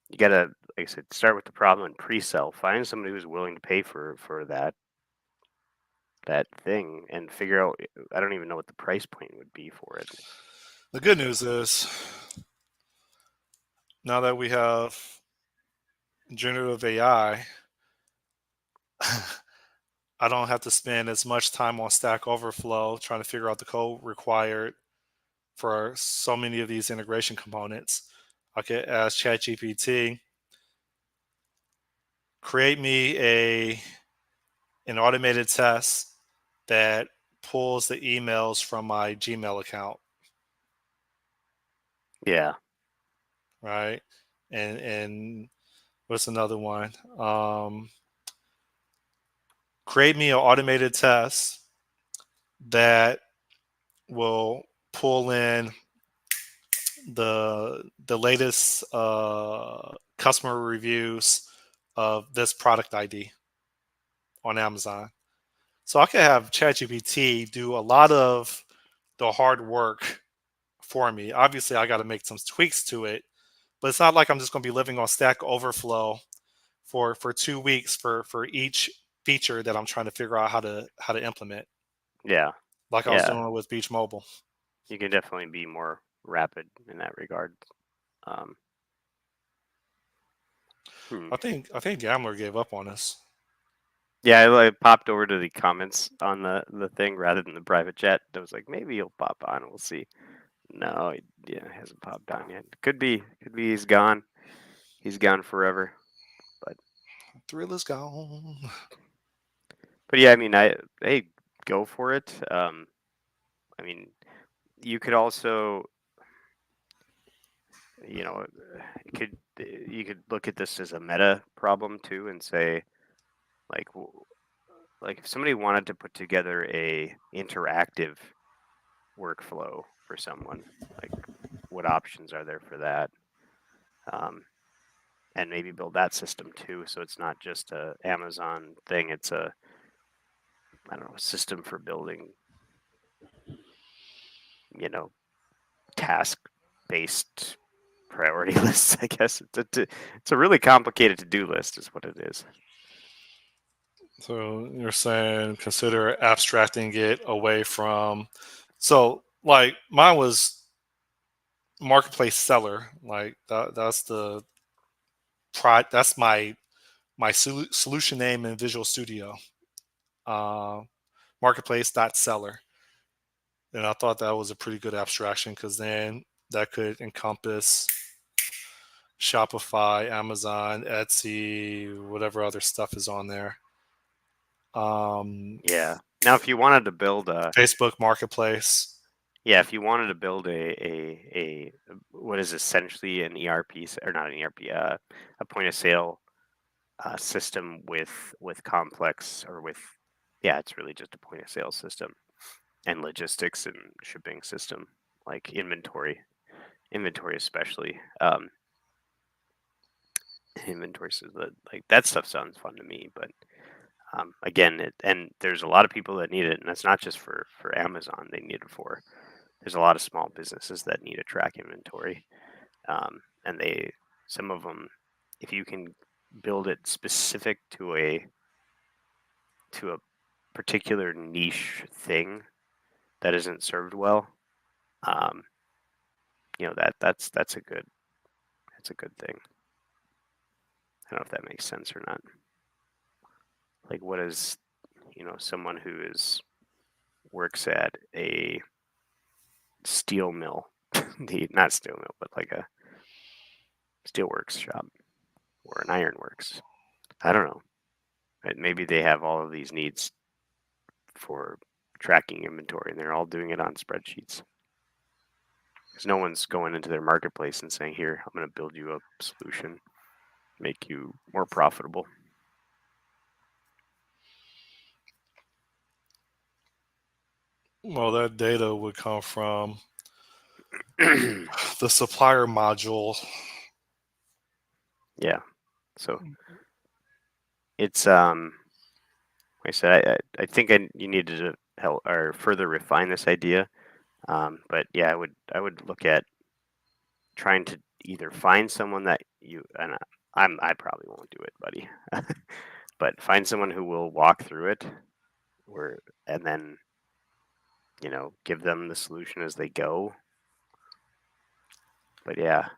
S2: you got to, like I said, start with the problem and pre-sell. Find somebody who's willing to pay for that thing, and figure out. I don't even know what the price point would be for it.
S1: The good news is, now that we have generative AI, I don't have to spend as much time on Stack Overflow trying to figure out the code required for so many of these integration components. I could ask ChatGPT, create me an automated test that pulls the emails from my Gmail account,
S2: Yeah,
S1: right? And what's another one? Create me an automated test that will pull in the latest customer reviews of this product ID on Amazon. So I could have ChatGPT do a lot of the hard work for me. Obviously, I got to make some tweaks to it, but it's not like I'm just going to be living on Stack Overflow for 2 weeks for each feature that I'm trying to figure out how to implement,
S2: Yeah.
S1: like I was
S2: Yeah.
S1: doing with Beach Mobile.
S2: You can definitely be more rapid in that regard. Um, hmm.
S1: I think Gambler gave up on us.
S2: Yeah, I popped over to the comments on the thing rather than the private chat. I was like, maybe he'll pop on. We'll see. No, yeah, hasn't popped on yet. Could be he's gone. He's gone forever.
S1: Thrill is gone.
S2: But yeah, I mean, hey, go for it. I mean, you could also, you know, you could look at this as a meta problem too, and say like like if somebody wanted to put together a interactive workflow for someone, like what options are there for that? And maybe build that system too, so it's not just a Amazon thing. It's a, I don't know, system for building, you know, task based priority lists. I guess it's a really complicated to do list, is what it is.
S1: So you're saying consider abstracting it away from. So like mine was marketplace seller. Like that's the that's my solution name in Visual Studio. Uh, marketplace.seller. And I thought that was a pretty good abstraction because then that could encompass Shopify, Amazon, Etsy, whatever other stuff is on there. Um,
S2: Yeah. Now, if you wanted to build a,
S1: Facebook Marketplace.
S2: yeah, if you wanted to build a what is essentially an ERP or not an ERP, a point of sale system with complex or with, yeah, it's really just a point of sale system and logistics and shipping system, like inventory especially. Inventory, so that, like, that stuff sounds fun to me, but again, and there's a lot of people that need it, and that's not just for Amazon. They need it for, there's a lot of small businesses that need to track inventory, and some of them, if you can build it specific to a particular niche thing that isn't served well, um, that's a good thing. I don't know if that makes sense or not. Like, what is, someone who works at a steel mill, not steel mill, but like a steelworks shop or an ironworks. I don't know. Maybe they have all of these needs for tracking inventory, and they're all doing it on spreadsheets. Because no one's going into their marketplace and saying, "Here, I'm going to build you a solution, make you more profitable."
S1: Well, that data would come from the supplier module.
S2: Yeah. So it's like I said, I think you needed to help or further refine this idea. But yeah, I would look at trying to either find someone that you, and I probably won't do it, buddy, but find someone who will walk through it, and then give them the solution as they go. But yeah,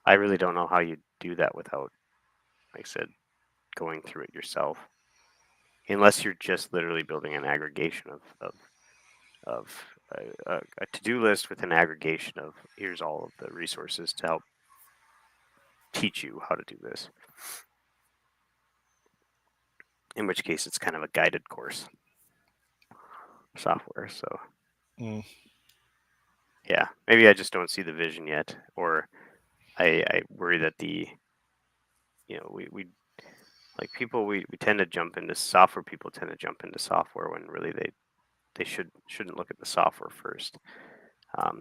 S2: I really don't know how you do that without, like I said, going through it yourself, unless you're just literally building an aggregation of a to-do list with an aggregation of, here's all of the resources to help teach you how to do this. In which case, it's kind of a guided course software. So
S1: Mm.
S2: yeah, maybe I just don't see the vision yet, or I worry that we like people, we tend to jump into software. People tend to jump into software when really they shouldn't look at the software first.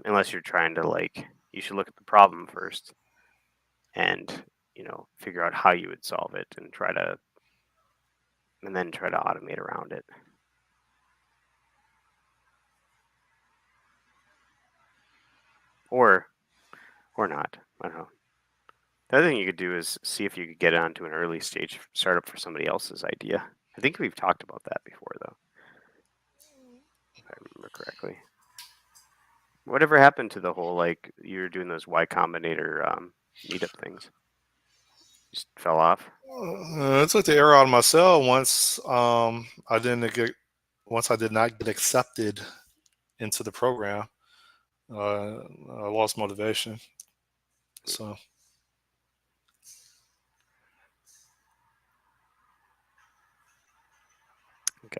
S2: unless you're trying to you should look at the problem first and figure out how you would solve it and then try to automate around it. Or not. I don't know. The other thing you could do is see if you could get onto an early stage startup for somebody else's idea. I think we've talked about that before, though, if I remember correctly. Whatever happened to the whole you were doing those Y Combinator meetup things? Just fell off.
S1: I took the air out of my cell once I did not get accepted into the program. I lost motivation. So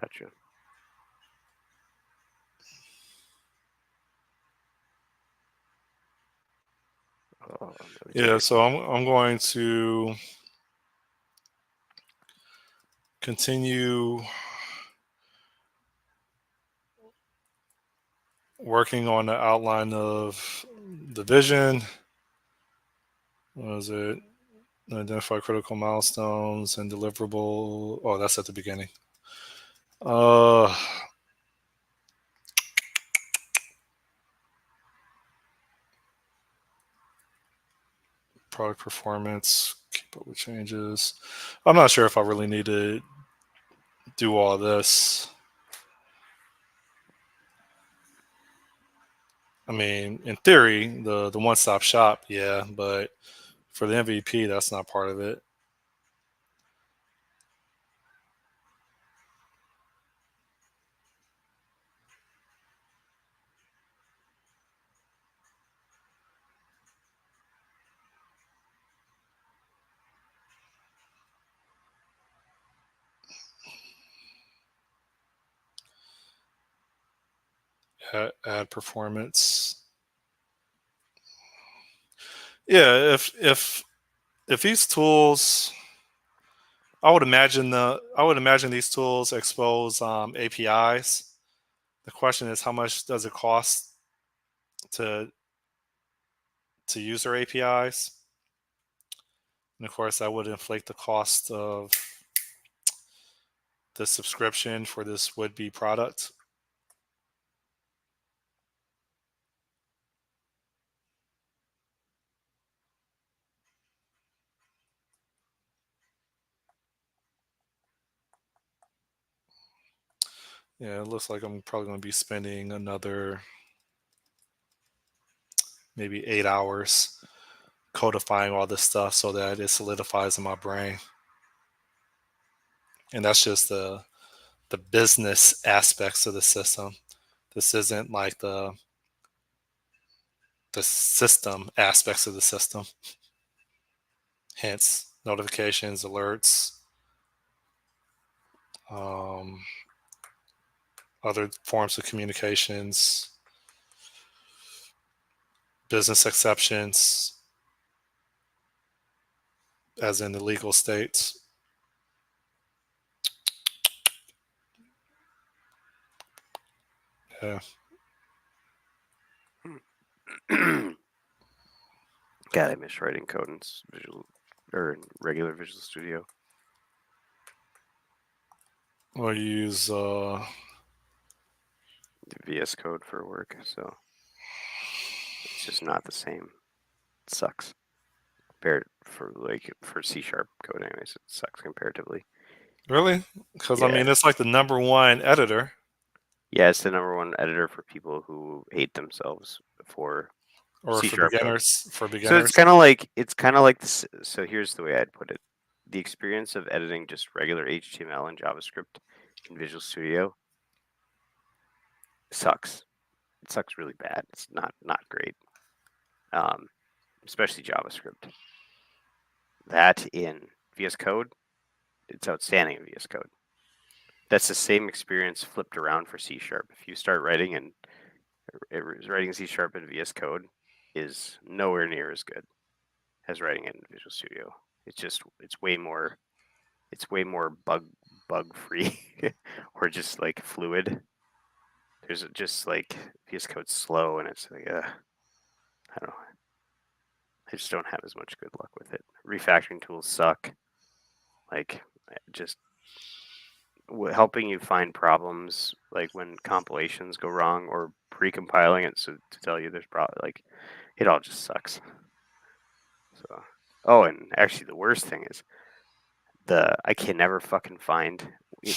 S2: Gotcha. Oh,
S1: yeah, so I'm going to continue working on the outline of the vision. What is it? Identify critical milestones and deliverable. Oh, that's at the beginning. Product performance, keep up with changes. I'm not sure if I really need to do all this. I mean, in theory, the one-stop shop, yeah, but for the MVP, that's not part of it. Add performance. Yeah, if these tools, I would imagine these tools expose APIs. The question is, how much does it cost to use their APIs? And of course, that would inflate the cost of the subscription for this would-be product. Yeah, it looks like I'm probably going to be spending another maybe 8 hours codifying all this stuff so that it solidifies in my brain. And that's just the business aspects of the system. This isn't like the system aspects of the system. Hence, notifications, alerts, other forms of communications, business exceptions, as in the legal states. Yeah.
S2: God, I miss writing code in Visual or in regular Visual Studio.
S1: Or use
S2: VS Code for work, so it's just not the same. It sucks. Compared for C# code, anyways, it sucks comparatively.
S1: really? Because
S2: Yeah.
S1: I mean, it's like the number one editor.
S2: Yeah, it's the number one editor for people who hate themselves for
S1: Or
S2: C#
S1: for
S2: code.
S1: beginners.
S2: So it's kind of like this. So here's the way I'd put it: the experience of editing just regular HTML and JavaScript in Visual Studio sucks. It sucks really bad. It's not great, especially JavaScript. That in VS Code, it's outstanding in VS Code. That's the same experience flipped around for C#. If you start writing C# in VS Code, is nowhere near as good as writing it in Visual Studio. It's way more bug free or just like fluid. there's just like VS Code's slow, and it's like, I don't know. I just don't have as much good luck with it. Refactoring tools suck. Like, just helping you find problems, like when compilations go wrong, or pre-compiling it so to tell you there's probably like, it all just sucks. So, oh, and actually the worst thing is I can never fucking find,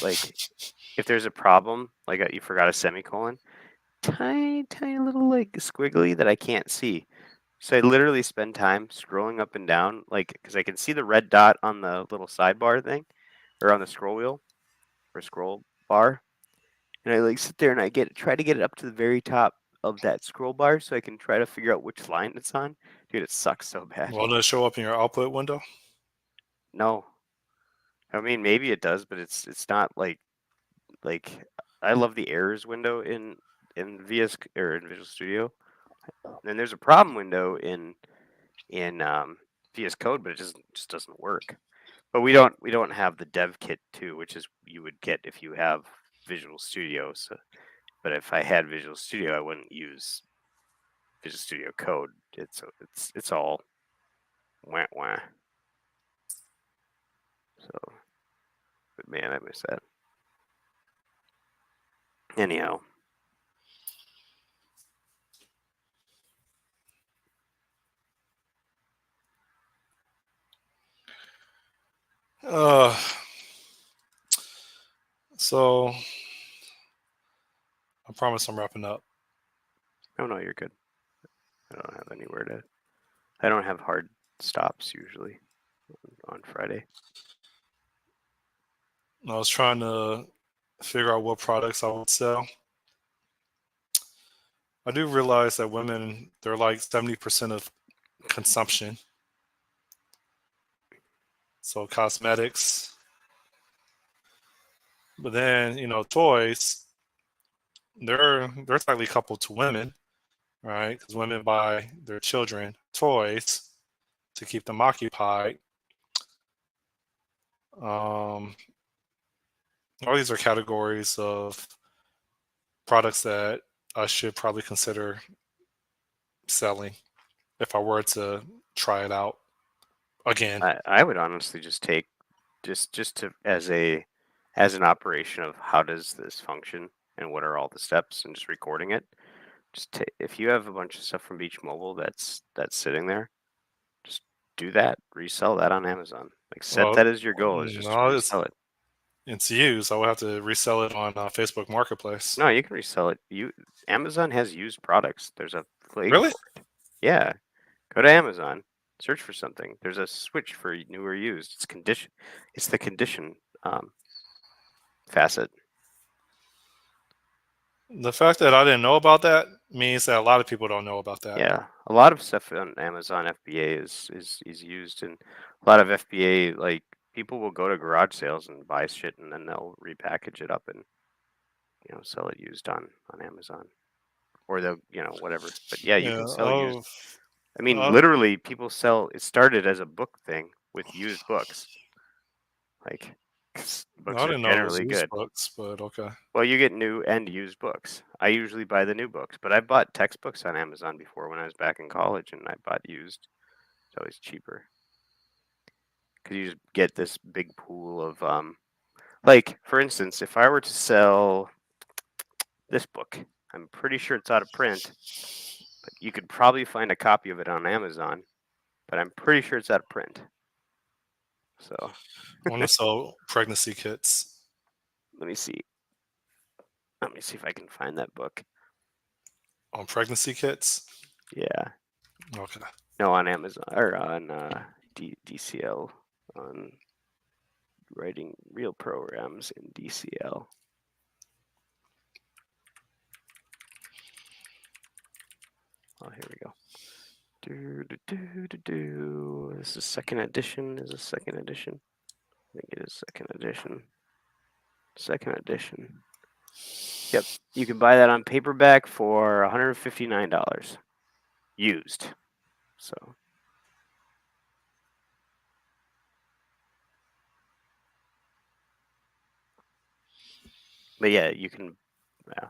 S2: like, if there's a problem, like you forgot a semicolon, tiny little like squiggly that I can't see. So I literally spend time scrolling up and down, like, because I can see the red dot on the little sidebar thing, or on the scroll wheel, or scroll bar, and I like sit there and I try to get it up to the very top of that scroll bar so I can try to figure out which line it's on. Dude, it sucks so bad.
S1: Well, does it show up in your output window?
S2: No, I mean maybe it does, but it's not like I love the errors window in VS or in Visual Studio. And then there's a problem window in VS Code, but it just doesn't work. But we don't have the dev kit too, which is you would get if you have Visual Studio. So, but if I had Visual Studio, I wouldn't use Visual Studio Code. It's all wah wah. So, but man, I miss that. Anyhow,
S1: Uh, so I promise I'm wrapping up.
S2: oh no, you're good. I don't have anywhere to. I don't have hard stops usually on Friday.
S1: I was trying to figure out what products I would sell. I do realize that women, they're like 70% of consumption. So cosmetics, but then toys, they're tightly coupled to women, right? Because women buy their children toys to keep them occupied. Um, all these are categories of products that I should probably consider selling if I were to try it out again.
S2: I would honestly just take just to as an operation of how does this function and what are all the steps, and just recording it. If you have a bunch of stuff from Beach Mobile that's sitting there, just do that. Resell that on Amazon. Like set
S1: Well,
S2: that as your goal, is just to
S1: no,
S2: resell it.
S1: it's used. I would have to resell it on Facebook Marketplace.
S2: No, you can resell it. Amazon has used products. There's a flag
S1: Really?
S2: for it. Yeah, go to Amazon, search for something. There's a switch for new or used. It's condition. It's the condition facet.
S1: The fact that I didn't know about that means that a lot of people don't know about that.
S2: Yeah, a lot of stuff on Amazon FBA is used, and a lot of FBA, like, people will go to garage sales and buy shit, and then they'll repackage it up and sell it used on Amazon, or they'll whatever. But yeah, you
S1: Yeah.
S2: can sell used. I mean,
S1: Uh,
S2: literally, people sell. It started as a book thing with used books, like 'cause
S1: I
S2: books are
S1: didn't know it was
S2: generally
S1: used
S2: good.
S1: books, but okay.
S2: Well, you get new and used books. I usually buy the new books, but I bought textbooks on Amazon before when I was back in college, and I bought used. It's always cheaper because you just get this big pool of like, for instance, if I were to sell this book, I'm pretty sure it's out of print, but you could probably find a copy of it on Amazon, but I'm pretty sure it's out of print. So
S1: I want to sell pregnancy kits
S2: let me see. Let me see if I can find that book.
S1: on pregnancy kits.
S2: Yeah,
S1: Okay.
S2: no, on Amazon or on DCL, on writing real programs in DCL. Oh, here we go. This is second edition. Is this second edition? I think it is second edition. Second edition. Yep. You can buy that on paperback for $159 used. So, but yeah, you can. Yeah.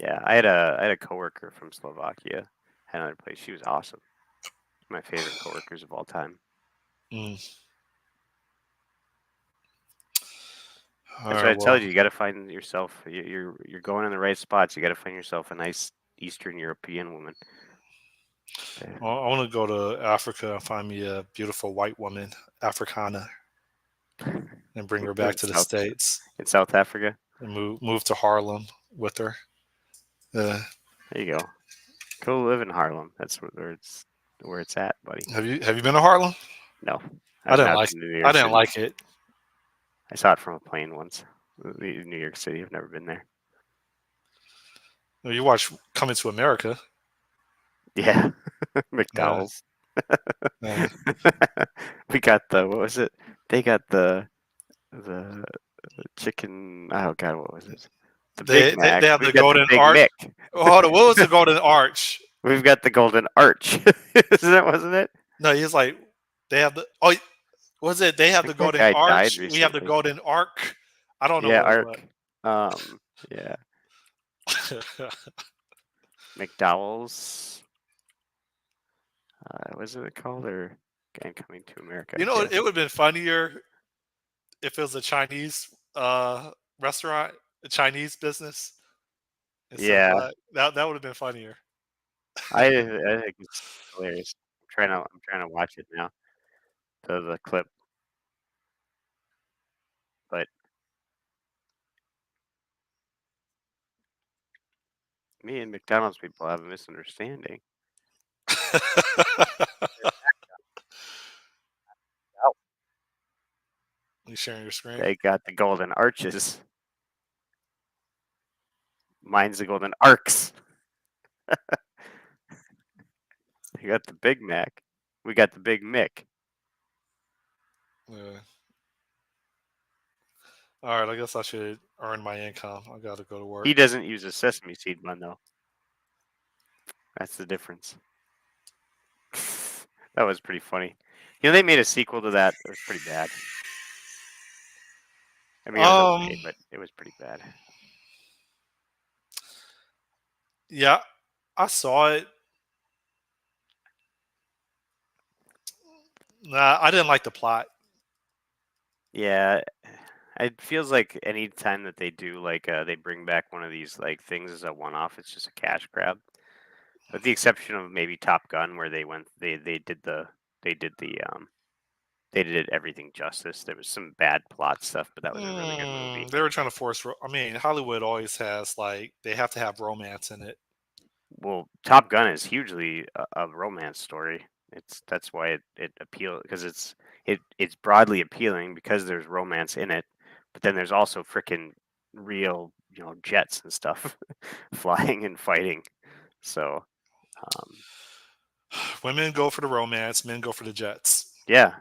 S2: Yeah, I had a coworker from Slovakia. Had another place. She was awesome. My favorite coworkers of all time.
S1: Mm. All
S2: That's
S1: right.
S2: what I tell
S1: Well,
S2: you. You got to find yourself. You're going in the right spots. You got to find yourself a nice Eastern European woman.
S1: I want to go to Africa and find me a beautiful white woman, Africana, and bring her back
S2: in
S1: to the
S2: South
S1: states
S2: in South Africa.
S1: and move to Harlem with her.
S2: There you go. Go live in Harlem. That's where it's at, buddy.
S1: Have you been to Harlem?
S2: No,
S1: I
S2: I've
S1: didn't
S2: not
S1: like
S2: been to New
S1: I
S2: York
S1: didn't
S2: City.
S1: like it.
S2: I saw it from a plane once. New York City. I've never been there.
S1: You watch Coming to America.
S2: Yeah,
S1: Uh,
S2: McDowell's.
S1: uh,
S2: We got the what was it? They got the chicken. Oh God, what was it? The Big
S1: they
S2: Mac.
S1: have the
S2: We've got the
S1: Golden
S2: Big
S1: Arch.
S2: Mick.
S1: Oh, hold on, what was the Golden Arch?
S2: We've got the Golden Arch. Isn't it? Wasn't it?
S1: No, he's like they have the was it they
S2: I
S1: have the
S2: think that
S1: Golden
S2: guy died
S1: Arch? We have the
S2: recently.
S1: Golden Arc. I don't know
S2: Yeah,
S1: what it was.
S2: Ark. Yeah, McDowell's. What is it called? Or again, Coming to America, I
S1: It
S2: guess.
S1: would have been funnier if it was a Chinese restaurant, a Chinese business instead of
S2: Yeah,
S1: black. That would have been funnier.
S2: I think it's hilarious. I'm trying to watch it now. The clip, but me and McDonald's people have a misunderstanding. Oh,
S1: You sharing your screen?
S2: they got the golden arches. Mine's the golden arcs. They got the Big Mac. We got the Big Mick.
S1: Yeah. All right, I guess I should earn my income. I got to go to
S2: He
S1: work.
S2: doesn't use a sesame seed bun though. That's the difference. That was pretty funny. They made a sequel to that. It was pretty bad. I mean, it was
S1: Um,
S2: okay, but it was pretty bad.
S1: yeah, I saw it. Nah, I didn't like the plot.
S2: Yeah, it feels like any time that they do they bring back one of these like things as a one-off, it's just a cash grab. With the exception of maybe Top Gun, where they did they did everything justice. There was some bad plot stuff, but that was a really good movie.
S1: They were trying to force. I mean, Hollywood always has like they have to have romance in it.
S2: Well, Top Gun is hugely a romance story. That's why it appeals because it's broadly appealing because there's romance in it, but then there's also freaking real jets and stuff flying and fighting. So um,
S1: Women go for the romance, men go for the jets.
S2: yeah,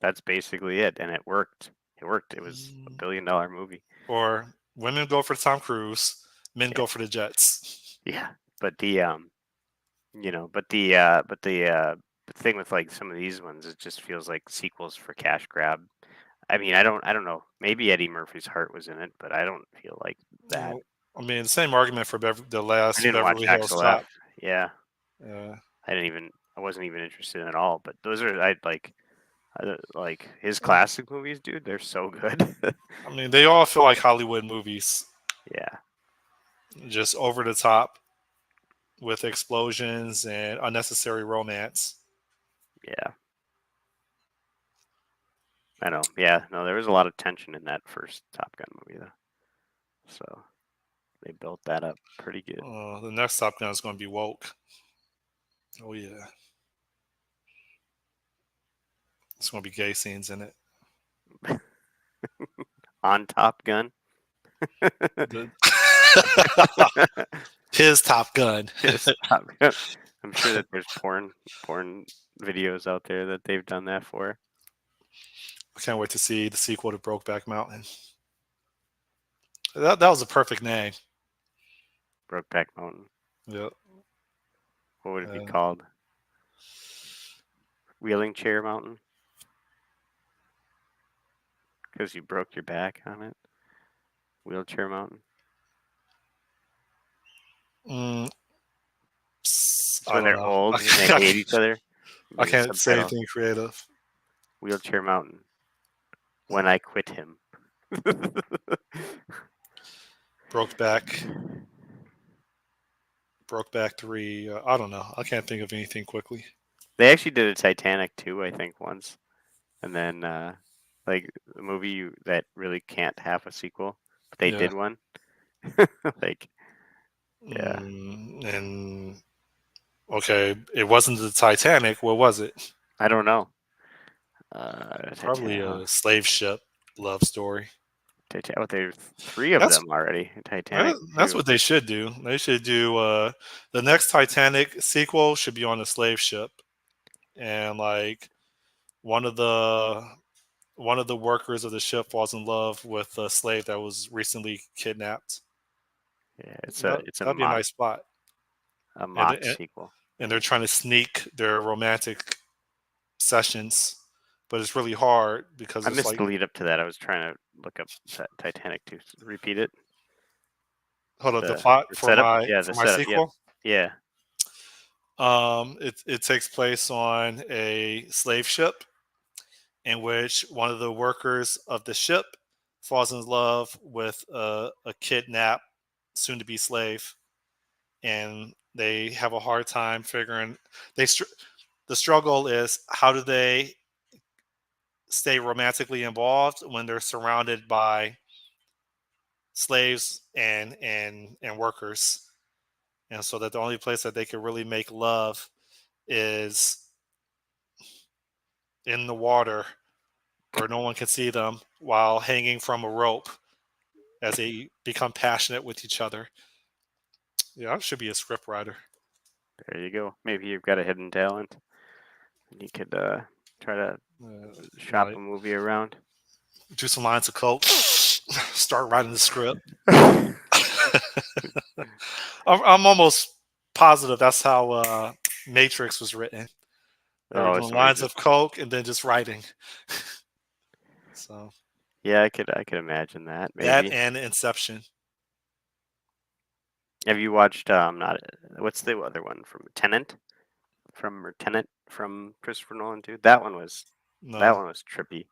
S2: that's basically it, and it worked. It worked. It was a
S1: Mm,
S2: billion-dollar movie.
S1: Or women go for Tom Cruise, men
S2: Yeah,
S1: go for the jets.
S2: yeah. But the thing with like some of these ones, it just feels like sequels for cash grab. I mean, I don't know. Maybe Eddie Murphy's heart was in it, but I don't feel like that.
S1: I mean, the same argument for the
S2: I
S1: last
S2: didn't watch
S1: Beverly Hills
S2: Axel F.
S1: Cop.
S2: Yeah,
S1: Uh,
S2: I wasn't even interested at all. But those are like his
S1: mm,
S2: classic movies, dude. They're so good.
S1: I mean, they all feel like Hollywood movies,
S2: Yeah,
S1: just over the top with explosions and unnecessary romance.
S2: yeah, I know. Yeah, no, there was a lot of tension in that first Top Gun movie, though. So they built that up pretty good.
S1: The next Top Gun is going to be woke. Oh yeah, it's going to be gay scenes in it.
S2: On Top Gun.
S1: The- His Top Gun.
S2: Yes, Top Gun. I'm sure that there's porn videos out there that they've done that for.
S1: I can't wait to see the sequel to Brokeback Mountain. That was a perfect name.
S2: Brokeback Mountain.
S1: Yep.
S2: What would it be
S1: Uh,
S2: called? Wheeling Chair Mountain? Because you broke your back on it? Wheelchair Mountain?
S1: Mm,
S2: It's
S1: I
S2: when
S1: don't
S2: they're
S1: know.
S2: old and they hate each other.
S1: I
S2: Maybe
S1: can't say
S2: subtitle:
S1: anything creative.
S2: Wheelchair Mountain. When I quit him.
S1: Brokeback, Brokeback 3. I don't know. I can't think of anything quickly.
S2: They actually did a Titanic too, I think, once, and then like a movie that really can't have a sequel, but they
S1: Yeah.
S2: did one. Like, yeah,
S1: And okay, it wasn't the Titanic. What was it?
S2: I don't know.
S1: Probably
S2: Titanic.
S1: a slave ship love story.
S2: Oh, there's three of
S1: That's
S2: them already. Titanic
S1: that's
S2: 2.
S1: what they should do. They should do the next Titanic sequel should be on a slave ship, and like one of the one of the workers of the ship falls in love with a slave that was recently kidnapped.
S2: Yeah, it's
S1: That'd be a nice spot.
S2: a
S1: And,
S2: mock
S1: and
S2: sequel.
S1: and they're trying to sneak their romantic sessions, but it's really hard because
S2: I
S1: it's
S2: missed
S1: like,
S2: the lead up to that. I was trying to look up Titanic 2. Repeat it.
S1: hold up, the
S2: The
S1: plot
S2: the
S1: for
S2: setup.
S1: my
S2: Yeah,
S1: for
S2: the
S1: my
S2: setup. Yep.
S1: sequel.
S2: Yeah.
S1: It takes place on a slave ship in which one of the workers of the ship falls in love with a kidnapped, soon to be slave, and they have a hard time figuring. The struggle is how do they stay romantically involved when they're surrounded by slaves and workers, and so that the only place that they can really make love is in the water where no one can see them while hanging from a rope as they become passionate with each other. Yeah, I should be a script writer.
S2: There you go. Maybe you've got a hidden talent, and you could try to shop
S1: Like
S2: a movie around.
S1: do some lines of coke, start writing the script.
S2: Oh,
S1: I'm almost positive that's how Matrix was written. They were doing
S2: somebody
S1: lines of
S2: just.
S1: coke and then just writing. So
S2: Yeah, I could imagine that.
S1: that
S2: Maybe.
S1: and Inception.
S2: Have you watched not what's the other one from Tenant? From Tenet from Christopher Nolan too. That
S1: No.
S2: one was trippy.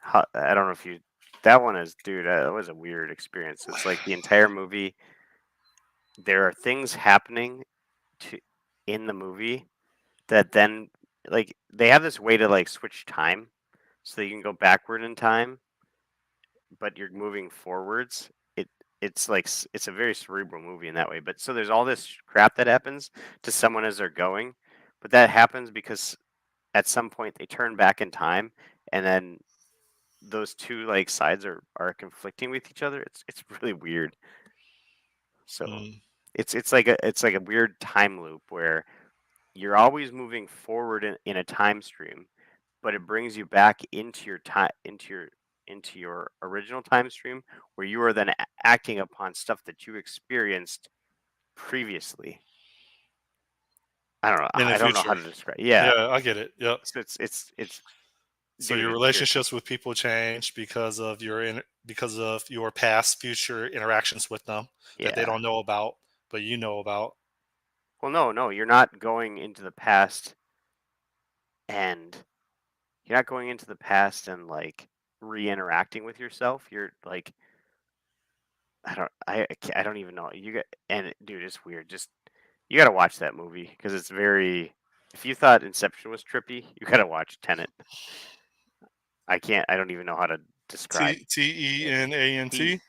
S2: I don't know if you. That one is, dude. That was a weird experience. It's like the entire movie. There are things happening to in the movie that then like they have this way to like switch time, so you can go backward in time, but you're moving forwards. It's like it's a very cerebral movie in that way. But so there's all this crap that happens to someone as they're going, but that happens because at some point they turn back in time, and then those two like sides are conflicting with each other. It's really weird. So
S1: Mm.
S2: it's like a weird time loop where you're always moving forward in a time stream, but it brings you back into your time into your original time stream where you are then acting upon stuff that you experienced previously. I don't know.
S1: In the
S2: I don't know how
S1: future.
S2: to describe. Yeah.
S1: Yeah, I get it. Yep.
S2: So it's
S1: So
S2: dude.
S1: your
S2: It's weird.
S1: relationships with people change because of your past, future interactions with them that they
S2: Yeah.
S1: don't know about, but you know about.
S2: Well, no, you're not going into the past, and you're not going into the past and like re-interacting with yourself. You're like, I don't even know. You get and dude, it's weird. Just you got to watch that movie because it's very. If you thought Inception was trippy, you got to watch Tenet. I can't. I don't even know how to describe it.
S1: Tenant.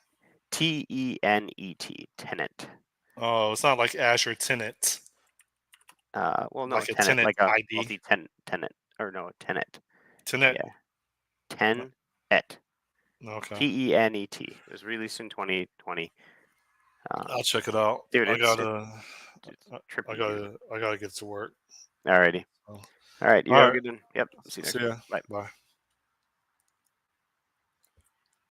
S2: T Tenet. Tenet.
S1: Oh, it's not like Azure Tenant,
S2: Well, no,
S1: like a
S2: Tenet,
S1: tenant
S2: like a
S1: ID.
S2: multi-tenant, or no, Tenet.
S1: Tenant.
S2: Yeah, Tenet.
S1: Okay,
S2: Tenet. It was released in 2020.
S1: I'll check it out.
S2: Dude,
S1: I
S2: it's
S1: gotta,
S2: it's trippy, dude.
S1: I gotta get to work.
S2: Alrighty.
S1: So.
S2: All right. You
S1: All
S2: have a
S1: right.
S2: good one. Yep. See you
S1: See
S2: next
S1: ya.
S2: one. Bye.
S1: Bye.